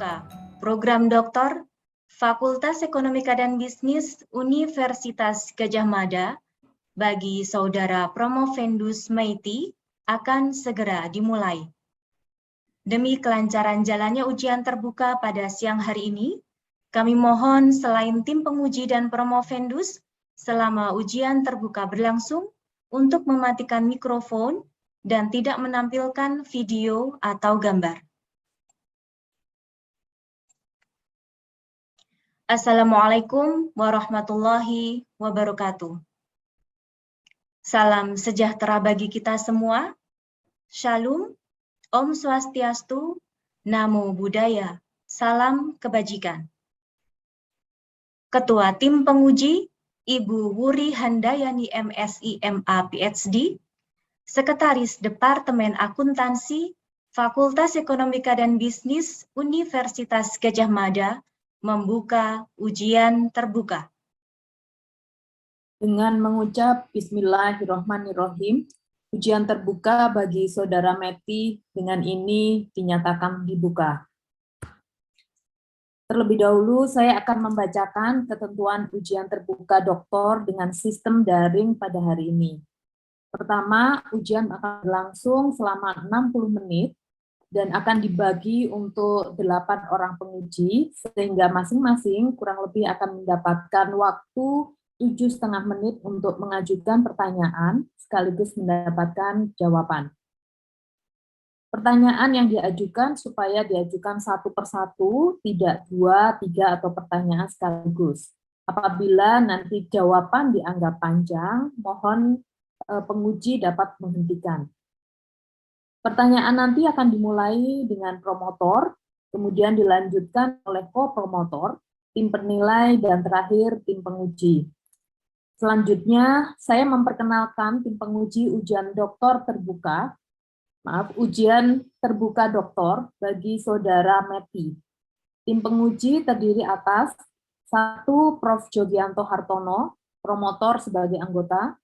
Terbuka, Program Doktor, Fakultas Ekonomika dan Bisnis Universitas Gadjah Mada bagi Saudara Promovendus Maiti akan segera dimulai. Demi kelancaran jalannya ujian terbuka pada siang hari ini, kami mohon selain tim penguji dan Promovendus, selama ujian terbuka berlangsung, untuk mematikan mikrofon dan tidak menampilkan video atau gambar. Assalamualaikum warahmatullahi wabarakatuh. Salam sejahtera bagi kita semua. Shalom, Om Swastiastu, Namo Buddhaya, salam kebajikan. Ketua Tim Penguji, Ibu Wuri Handayani MSI MA PhD, Sekretaris Departemen Akuntansi, Fakultas Ekonomika dan Bisnis Universitas Gadjah Mada, membuka ujian terbuka. Dengan mengucap Bismillahirrohmanirrohim, ujian terbuka bagi Saudara Meti dengan ini dinyatakan dibuka. Terlebih dahulu saya akan membacakan ketentuan ujian terbuka doktor dengan sistem daring pada hari ini. Pertama, ujian akan berlangsung selama 60 menit dan akan dibagi untuk 8 orang penguji, sehingga masing-masing kurang lebih akan mendapatkan waktu 7,5 menit untuk mengajukan pertanyaan sekaligus mendapatkan jawaban. Pertanyaan yang diajukan supaya diajukan satu persatu, tidak 2, 3, atau pertanyaan sekaligus. Apabila nanti jawaban dianggap panjang, mohon penguji dapat menghentikan. Pertanyaan nanti akan dimulai dengan promotor, kemudian dilanjutkan oleh co-promotor, tim penilai, dan terakhir tim penguji. Selanjutnya, saya memperkenalkan tim penguji ujian doktor terbuka, ujian terbuka doktor bagi Saudara Meti. Tim penguji terdiri atas 1. Prof. Jogianto Hartono, promotor sebagai anggota,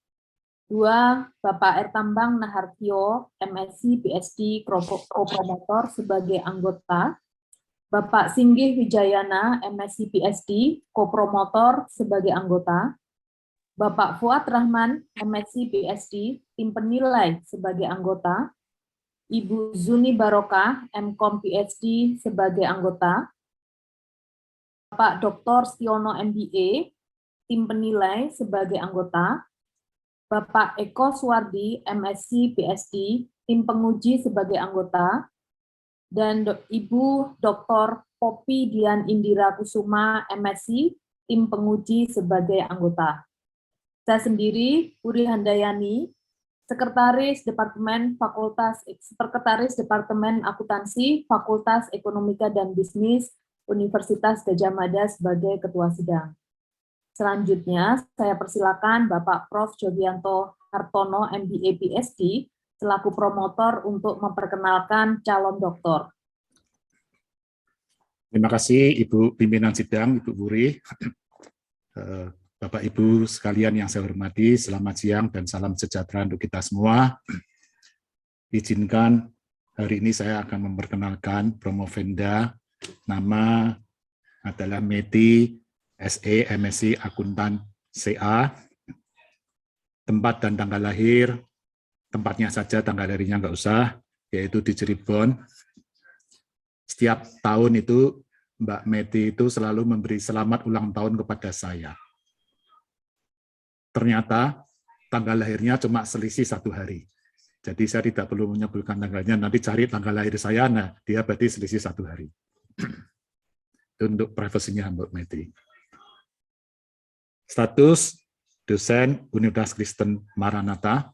2. Bapak Ertambang Nahartio, MSc PhD, co-promotor sebagai anggota, Bapak Singgih Wijayana, MSc PhD, co-promotor sebagai anggota, Bapak Fuad Rahman, MSc PhD, tim penilai sebagai anggota, Ibu Zuni Barokah, MCom PhD sebagai anggota, Bapak Dr. Stiono MBA, tim penilai sebagai anggota, Bapak Eko Suwardi, MSc PhD, tim penguji sebagai anggota, dan Ibu Dr. Poppy Dian Indira Kusuma, MSc, tim penguji sebagai anggota. Saya sendiri, Wuri Handayani, Sekretaris Departemen Akuntansi Fakultas Ekonomika dan Bisnis Universitas Gadjah Mada sebagai Ketua Sidang. Selanjutnya, saya persilakan Bapak Prof. Jogianto Hartono, MBA PhD, selaku promotor untuk memperkenalkan calon doktor. Terima kasih Ibu Pimpinan Sidang, Ibu Wuri. Bapak Ibu sekalian yang saya hormati, selamat siang dan salam sejahtera untuk kita semua. Izinkan hari ini saya akan memperkenalkan Promovenda, nama adalah Meti, SE, MSc, Akuntan, CA. Tempat dan tanggal lahir, tempatnya saja, tanggal lahirnya nggak usah, yaitu di Cirebon. Setiap tahun itu Mbak Meti itu selalu memberi selamat ulang tahun kepada saya. Ternyata tanggal lahirnya cuma selisih 1 hari. Jadi saya tidak perlu menyebutkan tanggalnya, nanti cari tanggal lahir saya, nah dia berarti selisih 1 hari. Itu untuk privasinya Mbak Meti. Status dosen Universitas Kristen Maranatha.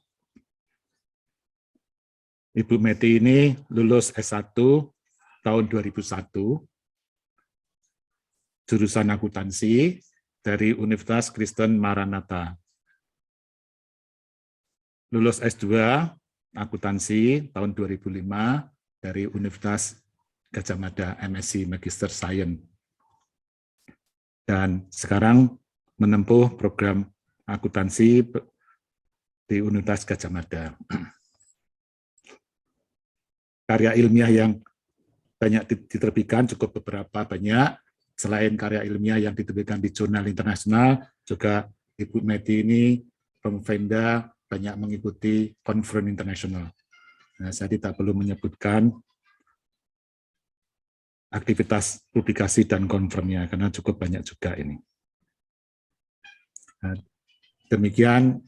Ibu Meti ini lulus S1 tahun 2001, jurusan akuntansi dari Universitas Kristen Maranatha. Lulus S2 akuntansi tahun 2005 dari Universitas Gadjah Mada, MSc Magister Science. Dan sekarang menempuh program akuntansi di Universitas Gadjah Mada. Karya ilmiah yang banyak diterbitkan, cukup beberapa banyak. Selain karya ilmiah yang diterbitkan di jurnal internasional, juga Ibu Meti ini Promovenda banyak mengikuti conference internasional. Nah, saya tidak perlu menyebutkan aktivitas publikasi dan konferensinya karena cukup banyak juga ini. Nah, demikian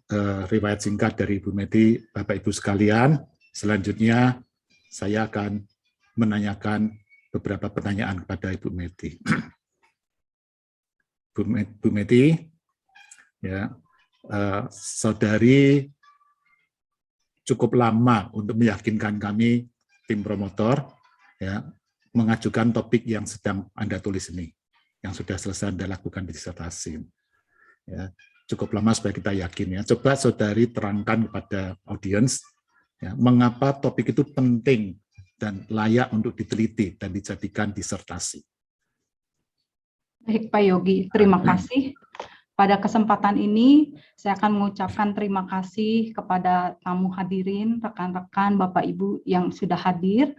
riwayat singkat dari Ibu Meti, Bapak Ibu sekalian. Selanjutnya saya akan menanyakan beberapa pertanyaan kepada Ibu Meti. Bu Meti, ya, saudari cukup lama untuk meyakinkan kami tim promotor, ya, mengajukan topik yang sedang Anda tulis ini, yang sudah selesai Anda lakukan di disertasi. Ya, cukup lama supaya kita yakin, ya. Coba saudari terangkan kepada audiens, ya, mengapa topik itu penting dan layak untuk diteliti dan dijadikan disertasi. Baik Pak Yogi, terima kasih. Pada kesempatan ini, saya akan mengucapkan terima kasih kepada tamu hadirin, rekan-rekan, Bapak Ibu yang sudah hadir.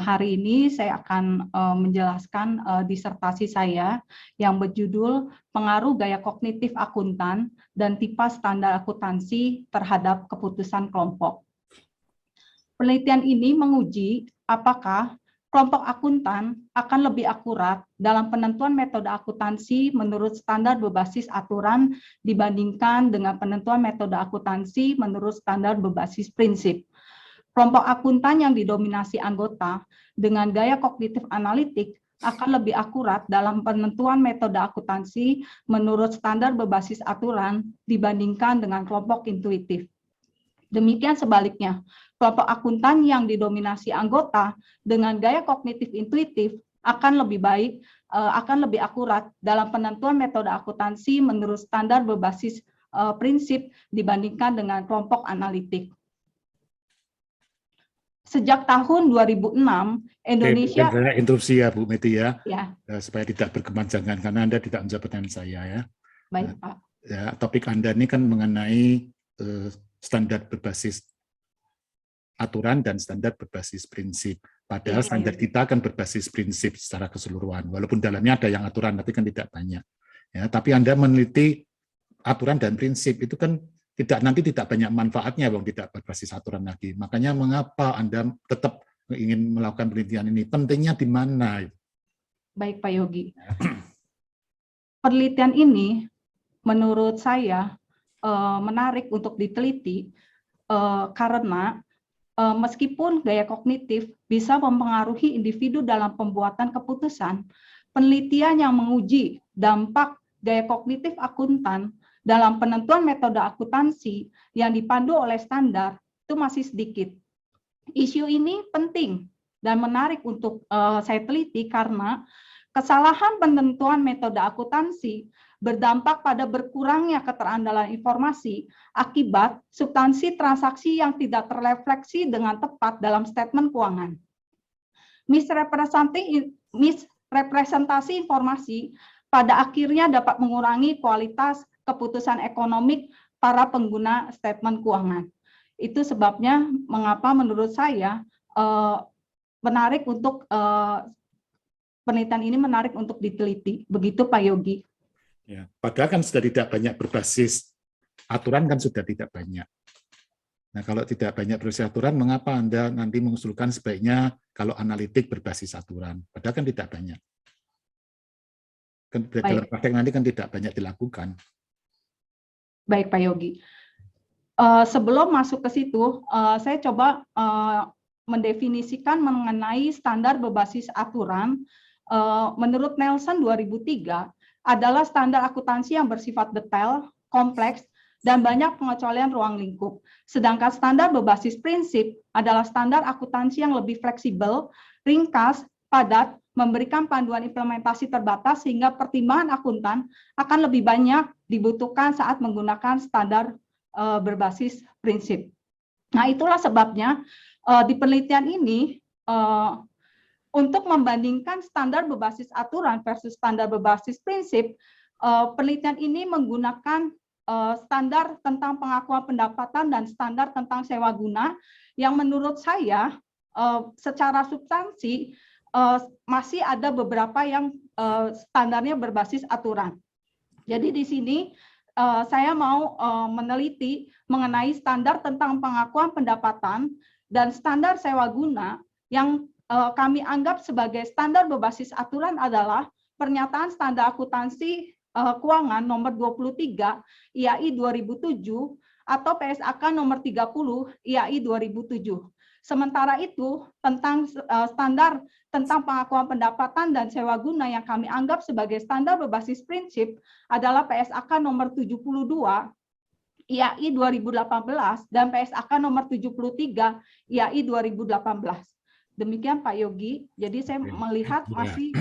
Hari ini saya akan menjelaskan disertasi saya yang berjudul Pengaruh Gaya Kognitif Akuntan dan Tipe Standar Akuntansi terhadap Keputusan Kelompok. Penelitian ini menguji apakah kelompok akuntan akan lebih akurat dalam penentuan metode akuntansi menurut standar berbasis aturan dibandingkan dengan penentuan metode akuntansi menurut standar berbasis prinsip. Kelompok akuntan yang didominasi anggota dengan gaya kognitif analitik akan lebih akurat dalam penentuan metode akuntansi menurut standar berbasis aturan dibandingkan dengan kelompok intuitif. Demikian sebaliknya, kelompok akuntan yang didominasi anggota dengan gaya kognitif intuitif akan lebih baik, akan lebih akurat dalam penentuan metode akuntansi menurut standar berbasis prinsip dibandingkan dengan kelompok analitik. Sejak tahun 2006, Indonesia... Saya interupsi ya Bu Meti ya, Ya. Supaya tidak berkepanjangan karena Anda tidak menjawab pertanyaan saya ya. Baik Pak. Ya, topik Anda ini kan mengenai standar berbasis aturan dan standar berbasis prinsip. Padahal standar kita kan berbasis prinsip secara keseluruhan. Walaupun dalamnya ada yang aturan, tapi kan tidak banyak. Ya, tapi Anda meneliti aturan dan prinsip itu kan nanti tidak banyak manfaatnya, Bang, tidak berbasis aturan lagi. Makanya mengapa Anda tetap ingin melakukan penelitian ini? Pentingnya di mana? Baik Pak Yogi. Penelitian ini menurut saya menarik untuk diteliti karena meskipun gaya kognitif bisa mempengaruhi individu dalam pembuatan keputusan, penelitian yang menguji dampak gaya kognitif akuntan dalam penentuan metode akuntansi yang dipandu oleh standar itu masih sedikit. Isu ini penting dan menarik untuk saya teliti karena kesalahan penentuan metode akuntansi berdampak pada berkurangnya keterandalan informasi akibat substansi transaksi yang tidak terrefleksi dengan tepat dalam statement keuangan. Misrepresentasi informasi pada akhirnya dapat mengurangi kualitas keputusan ekonomik para pengguna statement keuangan. Itu sebabnya mengapa menurut saya menarik untuk penelitian ini menarik untuk diteliti. Begitu Pak Yogi. Ya, padahal kan sudah tidak banyak berbasis aturan kan sudah tidak banyak. Nah, kalau tidak banyak berbasis aturan, mengapa Anda nanti mengusulkan sebaiknya kalau analitik berbasis aturan? Padahal kan tidak banyak. Kan dalam praktek nanti kan tidak banyak dilakukan. Baik Pak Yogi. Sebelum masuk ke situ, saya coba mendefinisikan mengenai standar berbasis aturan. Menurut Nelson 2003 adalah standar akuntansi yang bersifat detail, kompleks, dan banyak pengecualian ruang lingkup. Sedangkan standar berbasis prinsip adalah standar akuntansi yang lebih fleksibel, ringkas, padat, memberikan panduan implementasi terbatas sehingga pertimbangan akuntan akan lebih banyak dibutuhkan saat menggunakan standar berbasis prinsip. Nah, itulah sebabnya di penelitian ini untuk membandingkan standar berbasis aturan versus standar berbasis prinsip, penelitian ini menggunakan standar tentang pengakuan pendapatan dan standar tentang sewa guna yang menurut saya secara substansi masih ada beberapa yang standarnya berbasis aturan. Jadi di sini saya mau meneliti mengenai standar tentang pengakuan pendapatan dan standar sewa guna yang kami anggap sebagai standar berbasis aturan adalah Pernyataan Standar Akuntansi Keuangan nomor 23 IAI 2007 atau PSAK nomor 30 IAI 2007. Sementara itu, tentang standar tentang pengakuan pendapatan dan sewa guna yang kami anggap sebagai standar berbasis prinsip adalah PSAK nomor 72 IAI 2018 dan PSAK nomor 73 IAI 2018. Demikian Pak Yogi. Jadi saya melihat masih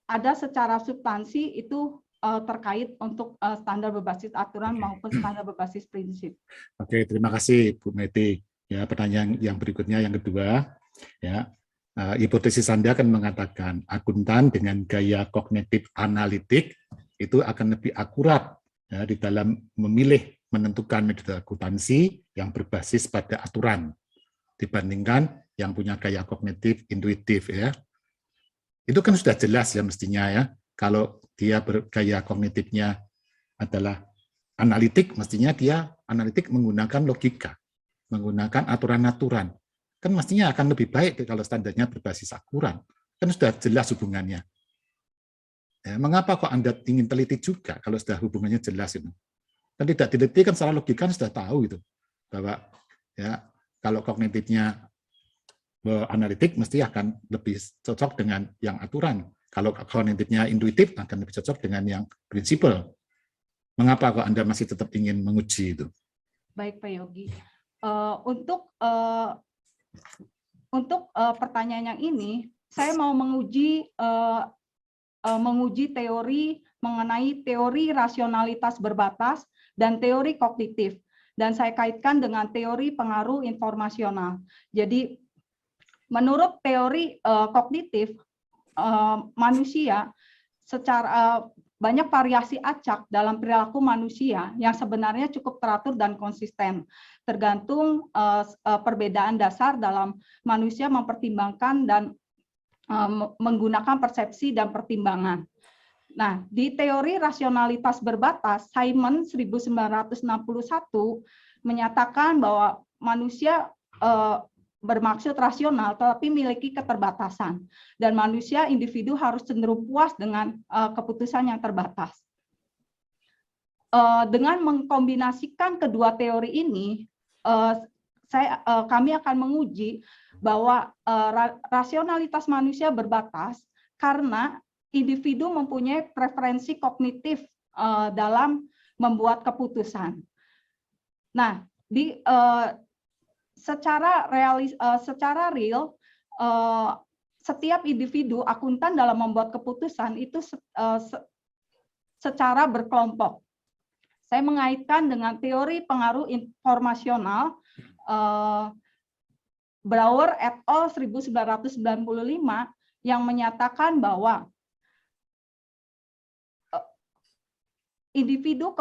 ada secara substansi itu terkait untuk standar berbasis aturan maupun standar berbasis prinsip. Oke, terima kasih Bu Meti. Ya, pertanyaan yang berikutnya yang kedua, ya, hipotesis Anda akan mengatakan akuntan dengan gaya kognitif analitik itu akan lebih akurat ya, di dalam memilih menentukan metode akuntansi yang berbasis pada aturan dibandingkan yang punya gaya kognitif intuitif ya. Itu kan sudah jelas ya mestinya ya. Kalau dia bergaya kognitifnya adalah analitik, mestinya dia analitik menggunakan logika, menggunakan aturan-aturan. Kan mestinya akan lebih baik kalau standarnya berbasis akurat. Kan sudah jelas hubungannya. Ya, mengapa kok Anda ingin teliti juga kalau sudah hubungannya jelas itu? Kan tidak diteliti kan secara logika sudah tahu itu bahwa ya kalau kognitifnya analitik mesti akan lebih cocok dengan yang aturan. Kalau kognitifnya intuitif akan lebih cocok dengan yang prinsipal. Mengapa kok Anda masih tetap ingin menguji itu? Baik Pak Yogi. Untuk pertanyaan yang ini, saya mau menguji teori mengenai teori rasionalitas berbatas dan teori kognitif, dan saya kaitkan dengan teori pengaruh informasional. Jadi, menurut teori kognitif, manusia secara banyak variasi acak dalam perilaku manusia yang sebenarnya cukup teratur dan konsisten, tergantung perbedaan dasar dalam manusia mempertimbangkan dan menggunakan persepsi dan pertimbangan. Nah, di teori rasionalitas berbatas, Simon 1961 menyatakan bahwa manusia bermaksud rasional tetapi memiliki keterbatasan, dan manusia individu harus cenderung puas dengan keputusan yang terbatas. Dengan mengkombinasikan kedua teori ini, kami akan menguji bahwa rasionalitas manusia berbatas karena individu mempunyai preferensi kognitif dalam membuat keputusan. Nah, secara real, setiap individu akuntan dalam membuat keputusan itu secara berkelompok. Saya mengaitkan dengan teori pengaruh informasional Brouwer et al. 1995 yang menyatakan bahwa individu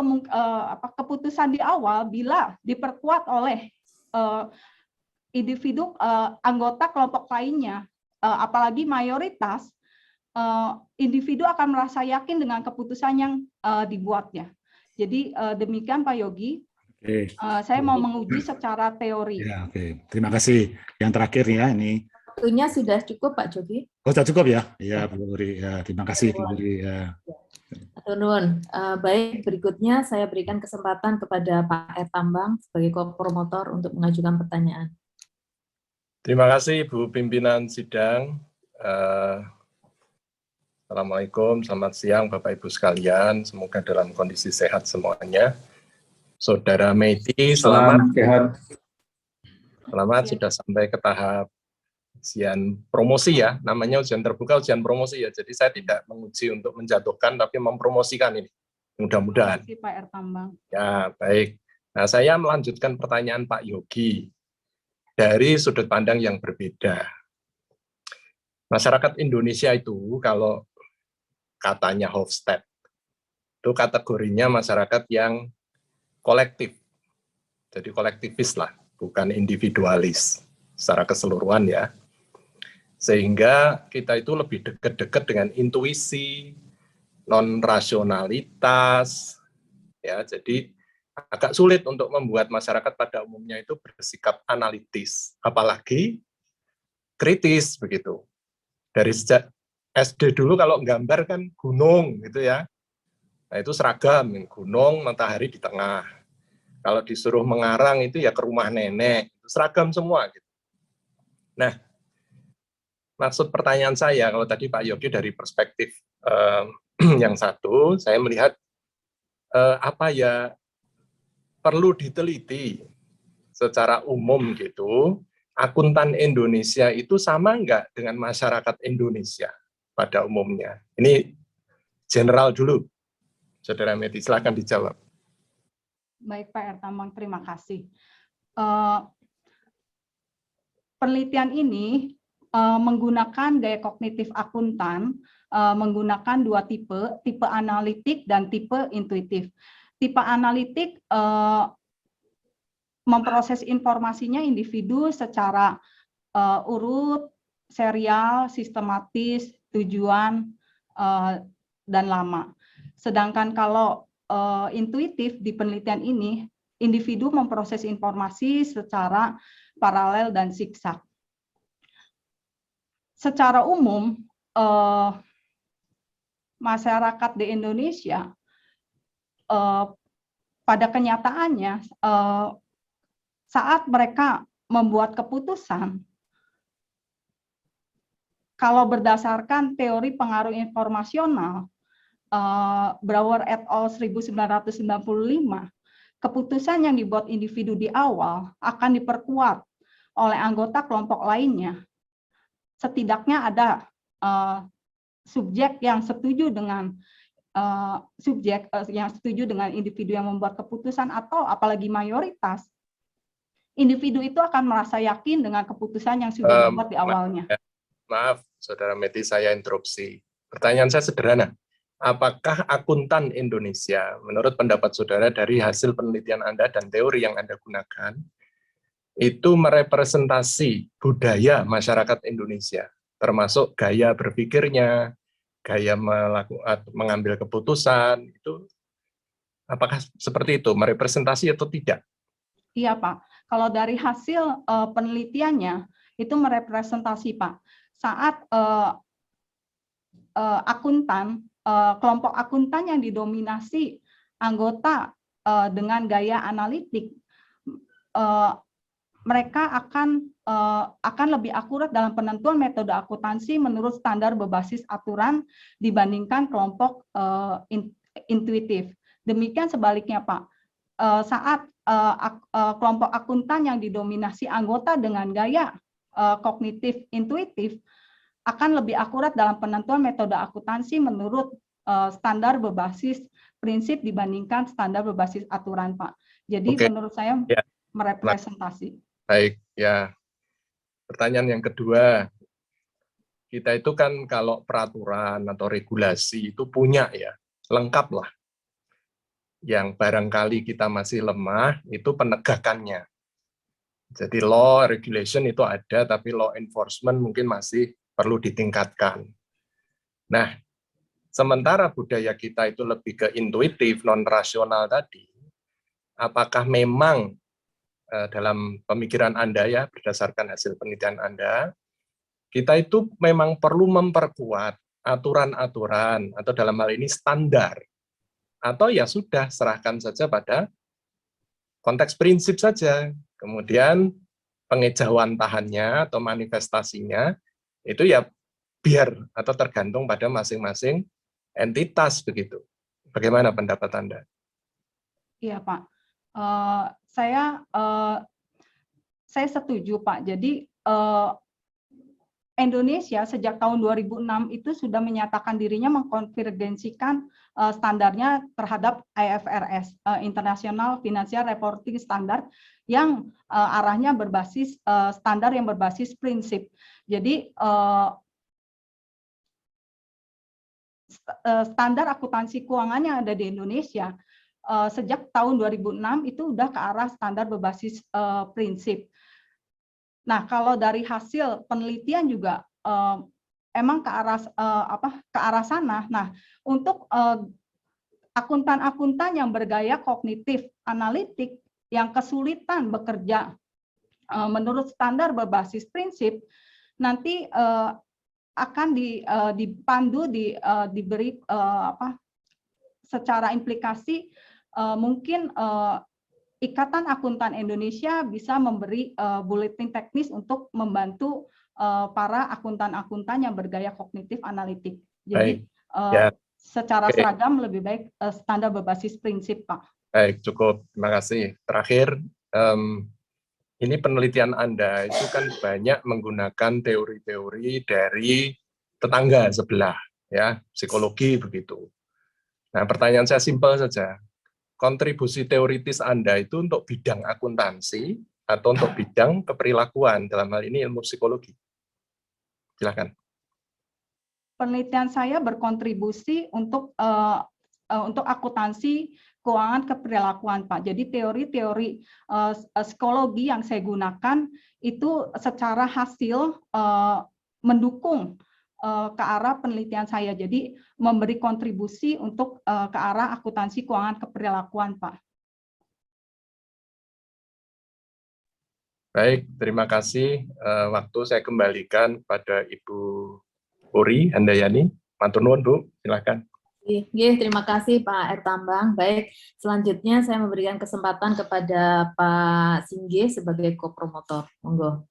keputusan di awal bila diperkuat oleh individu anggota kelompok lainnya, apalagi mayoritas, individu akan merasa yakin dengan keputusan yang dibuatnya. Jadi demikian Pak Yogi. Oke. Saya mau menguji secara teori. Ya, oke. Terima kasih. Yang terakhir ya ini. Waktunya sudah cukup Pak Jogi. Oh, sudah cukup ya? Iya, Bu Uri. Ya, terima kasih Bu Uri. Ya. Nuwun. Baik, berikutnya saya berikan kesempatan kepada Pak Tambang sebagai kopromotor untuk mengajukan pertanyaan. Terima kasih Bu Pimpinan Sidang. Assalamualaikum, selamat siang Bapak Ibu sekalian. Semoga dalam kondisi sehat semuanya. Saudara Meti, selamat sudah sampai ke tahap ujian promosi ya, namanya ujian terbuka, ujian promosi ya. Jadi saya tidak menguji untuk menjatuhkan, tapi mempromosikan ini. Mudah-mudahan. Terima kasih Pak Tambang. Ya, baik. Nah, saya melanjutkan pertanyaan Pak Yogi dari sudut pandang yang berbeda. Masyarakat Indonesia itu kalau katanya Hofstede, itu kategorinya masyarakat yang kolektif. Jadi kolektivis lah, bukan individualis secara keseluruhan ya. Sehingga kita itu lebih dekat-dekat dengan intuisi, non-rasionalitas, ya. Jadi agak sulit untuk membuat masyarakat pada umumnya itu bersikap analitis, apalagi kritis begitu. Dari sejak SD dulu kalau gambar kan gunung gitu ya. Nah itu seragam, gunung, matahari di tengah. Kalau disuruh mengarang itu ya ke rumah nenek, seragam semua gitu. Nah, maksud pertanyaan saya, kalau tadi Pak Yogi dari perspektif yang satu, saya melihat apa ya perlu diteliti secara umum gitu, akuntan Indonesia itu sama enggak dengan masyarakat Indonesia pada umumnya? Ini general dulu, Saudara Meti, silakan dijawab. Baik Pak Ertambang, terima kasih. Penelitian ini menggunakan gaya kognitif akuntan, menggunakan dua tipe, tipe analitik dan tipe intuitif. Tipe analitik memproses informasinya individu secara urut, serial, sistematis, tujuan, dan lama. Sedangkan kalau intuitif di penelitian ini, individu memproses informasi secara paralel dan zigzag. Secara umum, masyarakat di Indonesia pada kenyataannya saat mereka membuat keputusan, kalau berdasarkan teori pengaruh informasional Brouwer et al. 1995, keputusan yang dibuat individu di awal akan diperkuat oleh anggota kelompok lainnya. Setidaknya ada subjek yang setuju dengan individu yang membuat keputusan, atau apalagi mayoritas, individu itu akan merasa yakin dengan keputusan yang sudah dibuat di awalnya. Maaf, Saudara Meti, saya interupsi. Pertanyaan saya sederhana. Apakah akuntan Indonesia, menurut pendapat Saudara dari hasil penelitian Anda dan teori yang Anda gunakan, itu merepresentasi budaya masyarakat Indonesia, termasuk gaya berpikirnya, gaya mengambil keputusan, itu apakah seperti itu, merepresentasi atau tidak? Iya Pak, kalau dari hasil penelitiannya itu merepresentasi Pak. Saat akuntan, kelompok akuntan yang didominasi anggota dengan gaya analitik, mereka akan lebih akurat dalam penentuan metode akuntansi menurut standar berbasis aturan dibandingkan kelompok intuitif. Demikian sebaliknya Pak, saat kelompok akuntan yang didominasi anggota dengan gaya kognitif intuitif akan lebih akurat dalam penentuan metode akuntansi menurut standar berbasis prinsip dibandingkan standar berbasis aturan Pak. Jadi menurut saya merepresentasi. Baik, ya. Pertanyaan yang kedua, kita itu kan kalau peraturan atau regulasi itu punya ya, lengkap lah. Yang barangkali kita masih lemah itu penegakannya. Jadi law, regulation itu ada, tapi law enforcement mungkin masih perlu ditingkatkan. Nah, sementara budaya kita itu lebih ke intuitif, non-rasional tadi, apakah memang dalam pemikiran Anda ya, berdasarkan hasil penelitian Anda, kita itu memang perlu memperkuat aturan-aturan, atau dalam hal ini standar, atau ya sudah, serahkan saja pada konteks prinsip saja, kemudian pengejawantahannya atau manifestasinya, itu ya biar atau tergantung pada masing-masing entitas begitu. Bagaimana pendapat Anda? Iya Pak, saya setuju Pak. Jadi Indonesia sejak tahun 2006 itu sudah menyatakan dirinya mengkonvergensikan standarnya terhadap IFRS, International Financial Reporting Standard, yang arahnya berbasis standar yang berbasis prinsip. Jadi standar akuntansi keuangan yang ada di Indonesia sejak tahun 2006 itu udah ke arah standar berbasis prinsip. Nah, kalau dari hasil penelitian juga emang ke arah sana. Nah, untuk akuntan-akuntan yang bergaya kognitif analitik yang kesulitan bekerja menurut standar berbasis prinsip, nanti akan dipandu, diberi secara implikasi, mungkin Ikatan Akuntan Indonesia bisa memberi buletin teknis untuk membantu para akuntan-akuntan yang bergaya kognitif analitik. Jadi secara seragam lebih baik standar berbasis prinsip, Pak. Baik, cukup. Terima kasih. Terakhir, ini penelitian Anda itu kan banyak menggunakan teori-teori dari tetangga sebelah, ya, psikologi begitu. Nah, pertanyaan saya simpel saja. Kontribusi teoritis Anda itu untuk bidang akuntansi atau untuk bidang keperilakuan, dalam hal ini ilmu psikologi? Silakan. Penelitian saya berkontribusi untuk akuntansi keuangan keperilakuan, Pak. Jadi teori-teori psikologi yang saya gunakan itu secara hasil mendukung ke arah penelitian saya. Jadi memberi kontribusi untuk ke arah akuntansi keuangan keperilakuan, Pak. Baik, terima kasih. Waktu saya kembalikan pada Ibu Uri Handayani. Matur nuwun, Bu. Silakan. Terima kasih Pak Ertambang. Baik, selanjutnya saya memberikan kesempatan kepada Pak Singgih sebagai kopromotor. Monggo.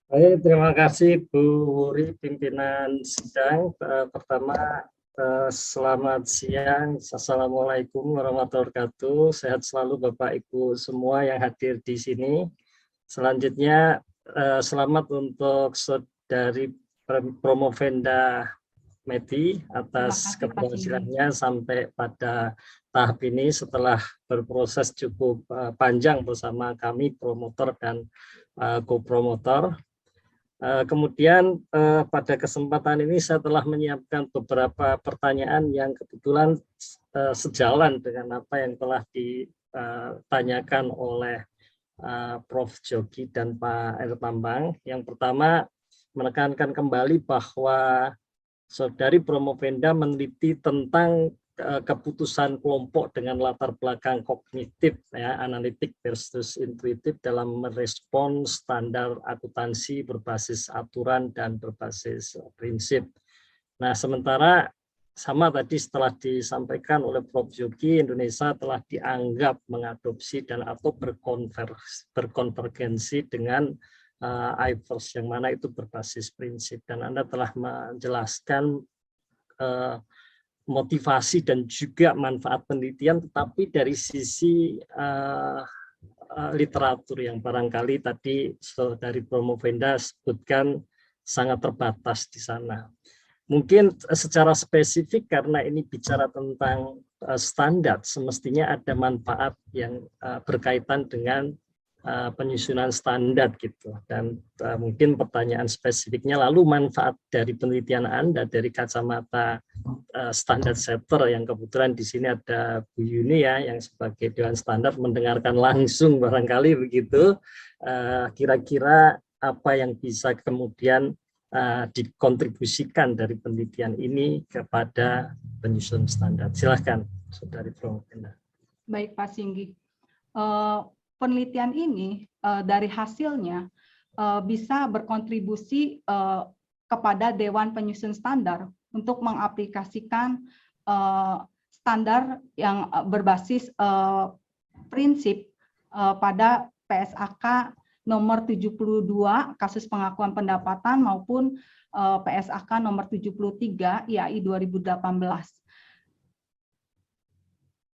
Baik, terima kasih Bu Wuri, pimpinan sidang. Pertama, selamat siang. Assalamualaikum warahmatullahi wabarakatuh. Sehat selalu Bapak Ibu semua yang hadir di sini. Selanjutnya, selamat untuk saudari Promovenda Meti atas keberhasilannya sampai pada tahap ini setelah berproses cukup panjang bersama kami promotor dan kopromotor. Kemudian pada kesempatan ini saya telah menyiapkan beberapa pertanyaan yang kebetulan sejalan dengan apa yang telah ditanyakan oleh Prof. Jogi dan Pak Ertambang. Yang pertama, menekankan kembali bahwa Saudari Promovenda meneliti tentang keputusan kelompok dengan latar belakang kognitif, ya, analitik versus intuitif dalam merespon standar akuntansi berbasis aturan dan berbasis prinsip. Nah, sementara sama tadi setelah disampaikan oleh Prof. Jogi, Indonesia telah dianggap mengadopsi dan atau berkonvergensi dengan IFRS yang mana itu berbasis prinsip, dan Anda telah menjelaskan motivasi dan juga manfaat penelitian, tetapi dari sisi literatur yang barangkali tadi dari Promovenda sebutkan sangat terbatas di sana. Mungkin secara spesifik karena ini bicara tentang standar, semestinya ada manfaat yang berkaitan dengan penyusunan standar gitu, dan mungkin pertanyaan spesifiknya, lalu manfaat dari penelitian Anda dari kacamata standar setter yang kebetulan di sini ada Bu Yuni ya yang sebagai Dewan Standar mendengarkan langsung barangkali begitu, kira-kira apa yang bisa kemudian dikontribusikan dari penelitian ini kepada penyusunan standar. Silahkan Saudari Promovenda. Baik Pak Singgih. Penelitian ini dari hasilnya bisa berkontribusi kepada Dewan Penyusun Standar untuk mengaplikasikan standar yang berbasis prinsip pada PSAK nomor 72 kasus pengakuan pendapatan maupun PSAK nomor 73 IAI 2018.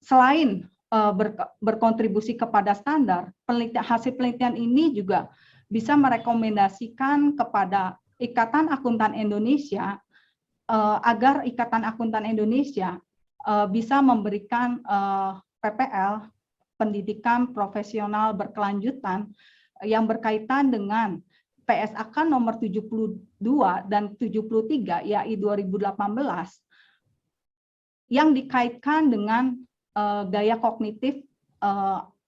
Selain berkontribusi kepada standar, hasil penelitian ini juga bisa merekomendasikan kepada Ikatan Akuntan Indonesia agar Ikatan Akuntan Indonesia bisa memberikan PPL, pendidikan profesional berkelanjutan yang berkaitan dengan PSAK nomor 72 dan 73 IAI 2018 yang dikaitkan dengan gaya kognitif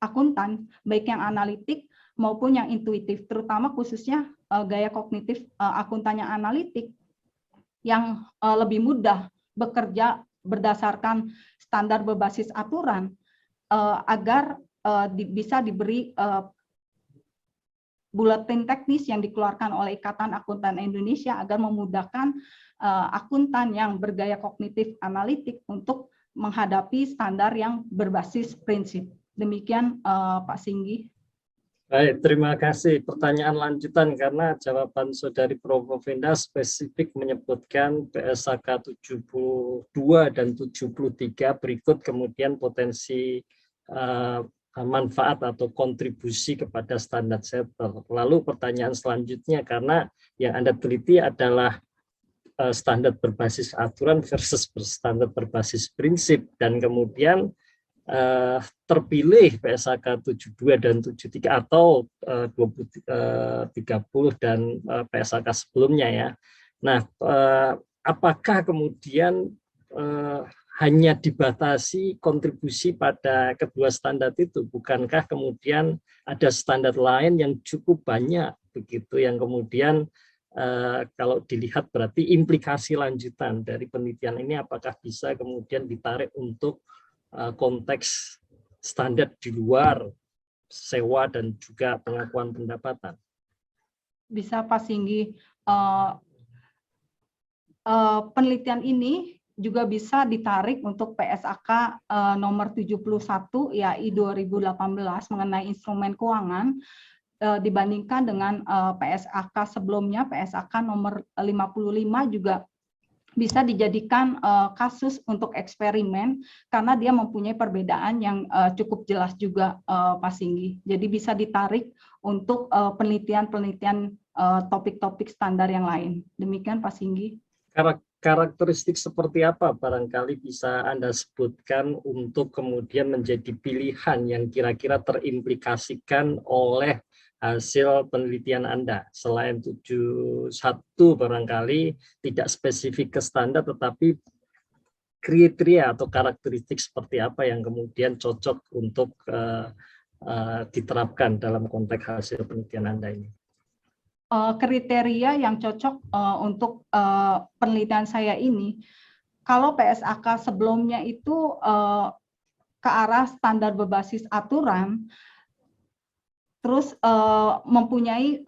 akuntan, baik yang analitik maupun yang intuitif, terutama khususnya gaya kognitif akuntan yang analitik yang lebih mudah bekerja berdasarkan standar berbasis aturan agar bisa diberi buletin teknis yang dikeluarkan oleh Ikatan Akuntan Indonesia agar memudahkan akuntan yang bergaya kognitif analitik untuk menghadapi standar yang berbasis prinsip. Demikian Pak Singgi. Baik, terima kasih. Pertanyaan lanjutan karena jawaban Saudari Promovenda spesifik menyebutkan PSAK 72 dan 73 berikut kemudian potensi manfaat atau kontribusi kepada standar setter. Lalu pertanyaan selanjutnya, karena yang Anda teliti adalah standar berbasis aturan versus standar berbasis prinsip, dan kemudian terpilih PSAK 72 dan 73 atau 30 dan PSAK sebelumnya ya. Nah, apakah kemudian hanya dibatasi kontribusi pada kedua standar itu? Bukankah kemudian ada standar lain yang cukup banyak begitu yang kemudian kalau dilihat berarti implikasi lanjutan dari penelitian ini apakah bisa kemudian ditarik untuk konteks standar di luar sewa dan juga pengakuan pendapatan? Bisa Pak Singgi, penelitian ini juga bisa ditarik untuk PSAK nomor 71 YAI 2018 mengenai instrumen keuangan dibandingkan dengan PSAK sebelumnya, PSAK nomor 55 juga bisa dijadikan kasus untuk eksperimen karena dia mempunyai perbedaan yang cukup jelas juga Pak Singgi. Jadi bisa ditarik untuk penelitian-penelitian topik-topik standar yang lain. Demikian Pak Singgi. Karakteristik seperti apa barangkali bisa Anda sebutkan untuk kemudian menjadi pilihan yang kira-kira terimplikasikan oleh hasil penelitian Anda? Selain 71 barangkali tidak spesifik ke standar, tetapi kriteria atau karakteristik seperti apa yang kemudian cocok untuk diterapkan dalam konteks hasil penelitian Anda ini? Kriteria yang cocok untuk penelitian saya ini, kalau PSAK sebelumnya itu ke arah standar berbasis aturan, terus mempunyai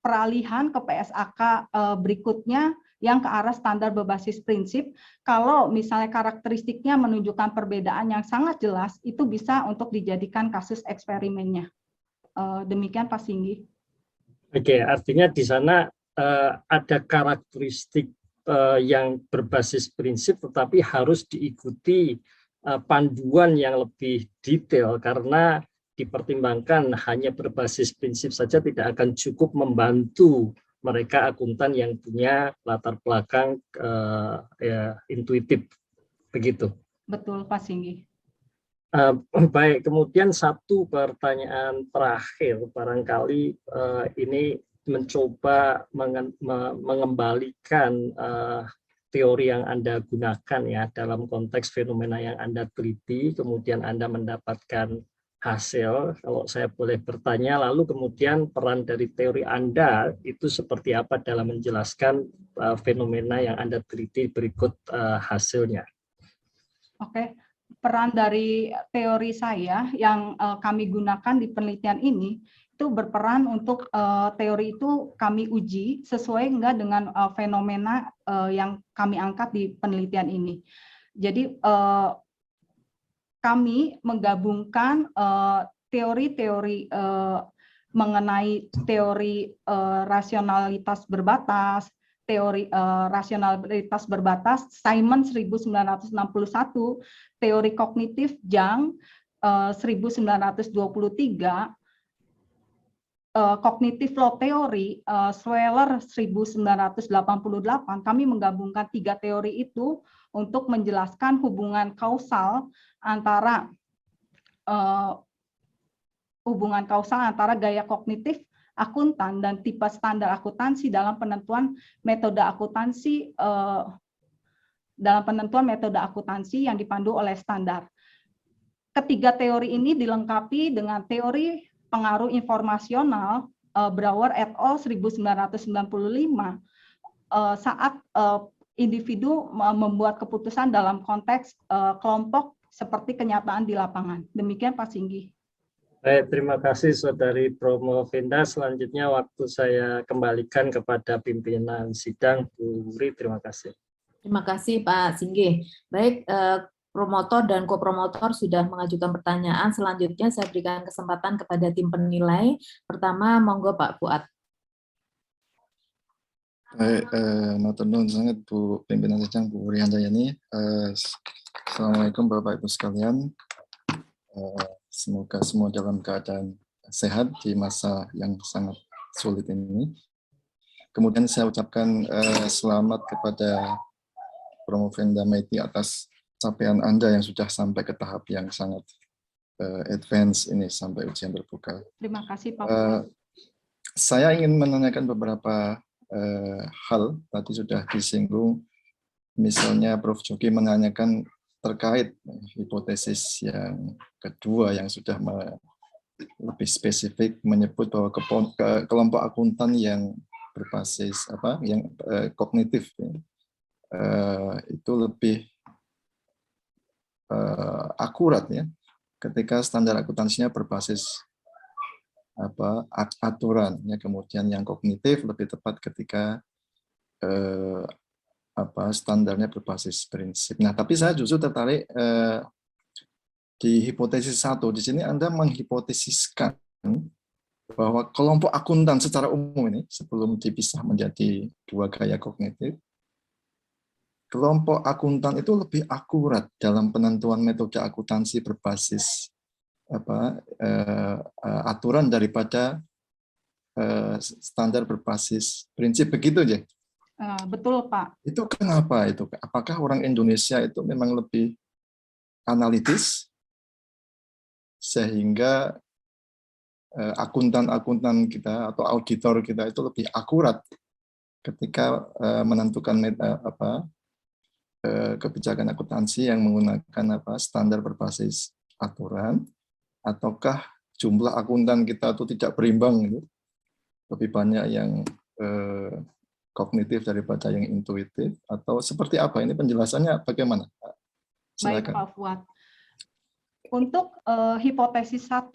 peralihan ke PSAK berikutnya yang ke arah standar berbasis prinsip. Kalau misalnya karakteristiknya menunjukkan perbedaan yang sangat jelas, itu bisa untuk dijadikan kasus eksperimennya. Demikian Pak Singgi. Oke, artinya di sana ada karakteristik yang berbasis prinsip, tetapi harus diikuti panduan yang lebih detail karena dipertimbangkan hanya berbasis prinsip saja tidak akan cukup membantu mereka akuntan yang punya latar belakang intuitif, begitu. Betul Pak Singgi. Baik, kemudian satu pertanyaan terakhir, barangkali ini mencoba mengembalikan teori yang Anda gunakan ya dalam konteks fenomena yang Anda teliti, kemudian Anda mendapatkan hasil. Kalau saya boleh bertanya, lalu kemudian peran dari teori Anda itu seperti apa dalam menjelaskan fenomena yang Anda teliti berikut hasilnya? Oke. Peran dari teori saya yang kami gunakan di penelitian ini itu berperan untuk teori itu kami uji sesuai enggak dengan fenomena yang kami angkat di penelitian ini. Jadi kami menggabungkan teori-teori mengenai teori rasionalitas berbatas, teori rasionalitas berbatas Simon 1961, teori kognitif Jung 1923, kognitif law teori Schweller 1988. Kami menggabungkan tiga teori itu untuk menjelaskan hubungan kausal antara gaya kognitif akuntan dan tipe standar akuntansi dalam penentuan metode akuntansi yang dipandu oleh standar. Ketiga teori ini dilengkapi dengan teori pengaruh informasional Brouwer et al. 1995 saat individu membuat keputusan dalam konteks kelompok seperti kenyataan di lapangan. Demikian Pak Singgi. Baik, terima kasih Saudari Promovenda. Selanjutnya waktu saya kembalikan kepada pimpinan sidang, Bu Wuri. Terima kasih. Terima kasih Pak Singgi. Baik, promotor dan kopromotor sudah mengajukan pertanyaan. Selanjutnya saya berikan kesempatan kepada tim penilai. Pertama, monggo Pak Fuad. Baik, matur nuwun sangat Bu Pimpinan Sidang, Bu Wuri Handayani. Assalamualaikum Bapak Ibu sekalian. Semoga semua dalam keadaan sehat di masa yang sangat sulit ini. Kemudian saya ucapkan selamat kepada Promovenda Meiti atas capaian Anda yang sudah sampai ke tahap yang sangat advance ini, sampai ujian terbuka. Terima kasih Pak Fuad. Saya ingin menanyakan beberapa hal, tadi sudah disinggung, misalnya Prof. Jogi menanyakan terkait hipotesis yang kedua yang sudah lebih spesifik menyebut bahwa kelompok akuntan yang berbasis yang kognitif itu lebih akurat ya ketika standar akuntansinya berbasis aturan ya, kemudian yang kognitif lebih tepat ketika standarnya berbasis prinsip. Nah, tapi saya justru tertarik di hipotesis 1. Di sini Anda menghipotesiskan bahwa kelompok akuntan secara umum ini sebelum dipisah menjadi dua gaya kognitif, kelompok akuntan itu lebih akurat dalam penentuan metode akuntansi berbasis aturan daripada standar berbasis prinsip, begitu aja. Betul Pak. Itu kenapa itu? Apakah orang Indonesia itu memang lebih analitis sehingga akuntan-akuntan kita atau auditor kita itu lebih akurat ketika menentukan kebijakan akuntansi yang menggunakan standar berbasis aturan? Ataukah jumlah akuntan kita itu tidak berimbang, gitu? Lebih banyak yang kognitif daripada yang intuitif, atau seperti apa? Ini penjelasannya bagaimana? Baik Pak Fuad. Untuk hipotesis 1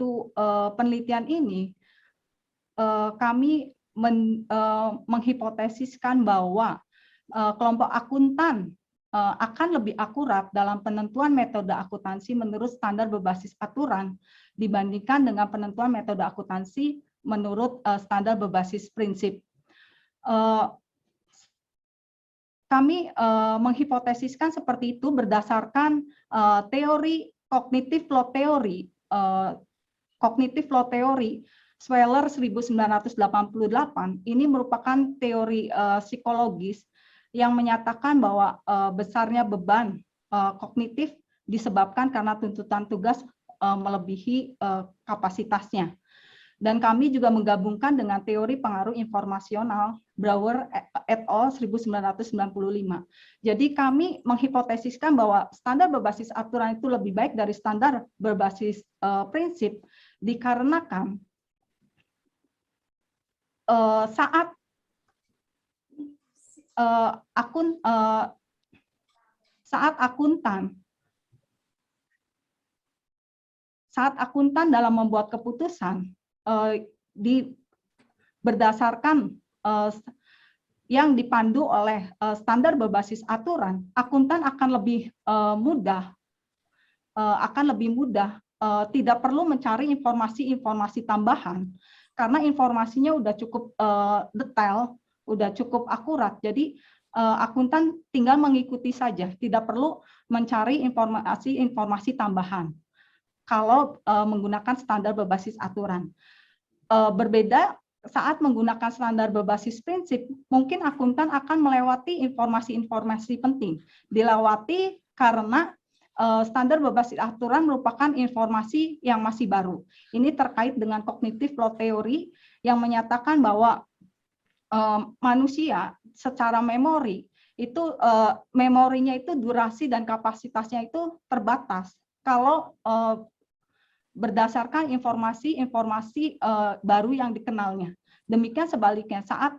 penelitian ini, kami menghipotesiskan bahwa kelompok akuntan akan lebih akurat dalam penentuan metode akuntansi menurut standar berbasis aturan dibandingkan dengan penentuan metode akuntansi menurut standar berbasis prinsip. Kami menghipotesiskan seperti itu berdasarkan teori cognitive flow theory, Sweller 1988. Ini merupakan teori psikologis yang menyatakan bahwa besarnya beban kognitif disebabkan karena tuntutan tugas melebihi kapasitasnya. Dan kami juga menggabungkan dengan teori pengaruh informasional Brouwer et al. 1995. Jadi kami menghipotesiskan bahwa standar berbasis aturan itu lebih baik dari standar berbasis prinsip dikarenakan saat akuntan dalam membuat keputusan berdasarkan yang dipandu oleh standar berbasis aturan, akuntan akan lebih mudah tidak perlu mencari informasi tambahan karena informasinya udah cukup detail, udah cukup akurat. Jadi akuntan tinggal mengikuti saja, tidak perlu mencari informasi tambahan kalau menggunakan standar berbasis aturan. Berbeda saat menggunakan standar berbasis prinsip, mungkin akuntan akan melewati informasi-informasi penting. Dilewati karena standar berbasis aturan merupakan informasi yang masih baru. Ini terkait dengan cognitive flow theory yang menyatakan bahwa manusia secara memori itu memorinya itu durasi dan kapasitasnya itu terbatas. Kalau berdasarkan informasi-informasi baru yang dikenalnya. Demikian sebaliknya, saat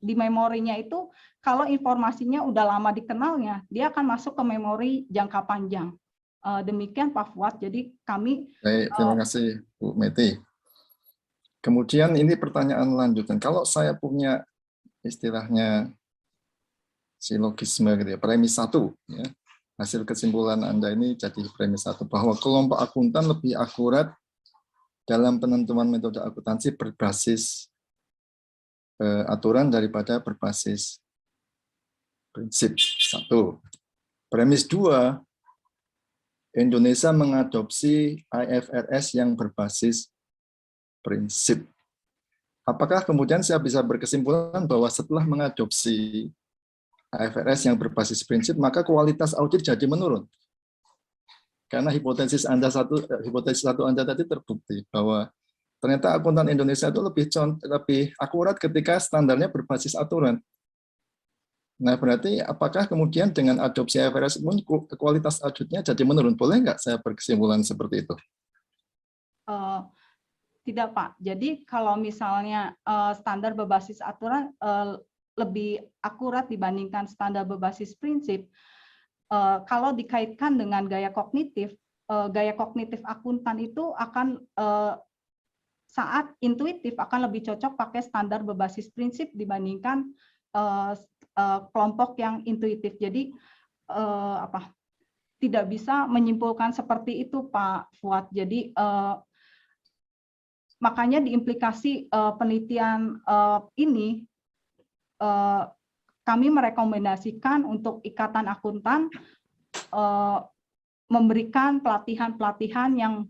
di memorinya itu, kalau informasinya udah lama dikenalnya, dia akan masuk ke memori jangka panjang. Demikian Pak Fuad, jadi kami... Baik, terima kasih Bu Meti. Kemudian ini pertanyaan lanjutan, kalau saya punya istilahnya silogisme gitu ya, premis 1, ya, hasil kesimpulan Anda ini jadi premis 1, bahwa kelompok akuntan lebih akurat dalam penentuan metode akuntansi berbasis aturan daripada berbasis prinsip. 1. Premis 2, Indonesia mengadopsi IFRS yang berbasis prinsip. Apakah kemudian saya bisa berkesimpulan bahwa setelah mengadopsi IFRS yang berbasis prinsip, maka kualitas audit jadi menurun? Karena hipotesis satu Anda tadi terbukti bahwa ternyata akuntan Indonesia itu lebih akurat ketika standarnya berbasis aturan. Nah, berarti apakah kemudian dengan adopsi IFRS pun kualitas auditnya jadi menurun? Boleh nggak saya berkesimpulan seperti itu? Tidak, Pak. Jadi kalau misalnya standar berbasis aturan lebih akurat dibandingkan standar berbasis prinsip, kalau dikaitkan dengan gaya kognitif akuntan itu akan saat intuitif akan lebih cocok pakai standar berbasis prinsip dibandingkan kelompok yang intuitif. Jadi tidak bisa menyimpulkan seperti itu Pak Fuad. Jadi makanya di implikasi penelitian ini kami merekomendasikan untuk Ikatan Akuntan memberikan pelatihan-pelatihan yang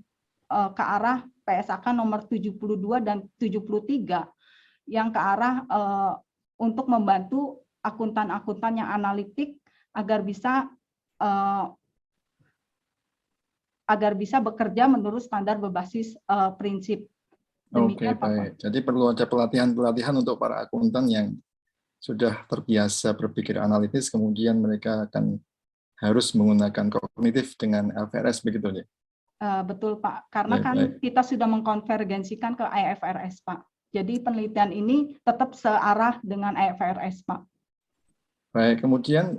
ke arah PSAK nomor 72 dan 73 yang ke arah untuk membantu akuntan-akuntan yang analitik agar bisa bekerja menurut standar berbasis prinsip. Oke, baik. Jadi perlu ada pelatihan-pelatihan untuk para akuntan yang sudah terbiasa berpikir analitis, kemudian mereka akan harus menggunakan kognitif dengan IFRS, begitu ya? Betul Pak, karena kita sudah mengkonvergensikan ke IFRS Pak. Jadi penelitian ini tetap searah dengan IFRS Pak. Baik, kemudian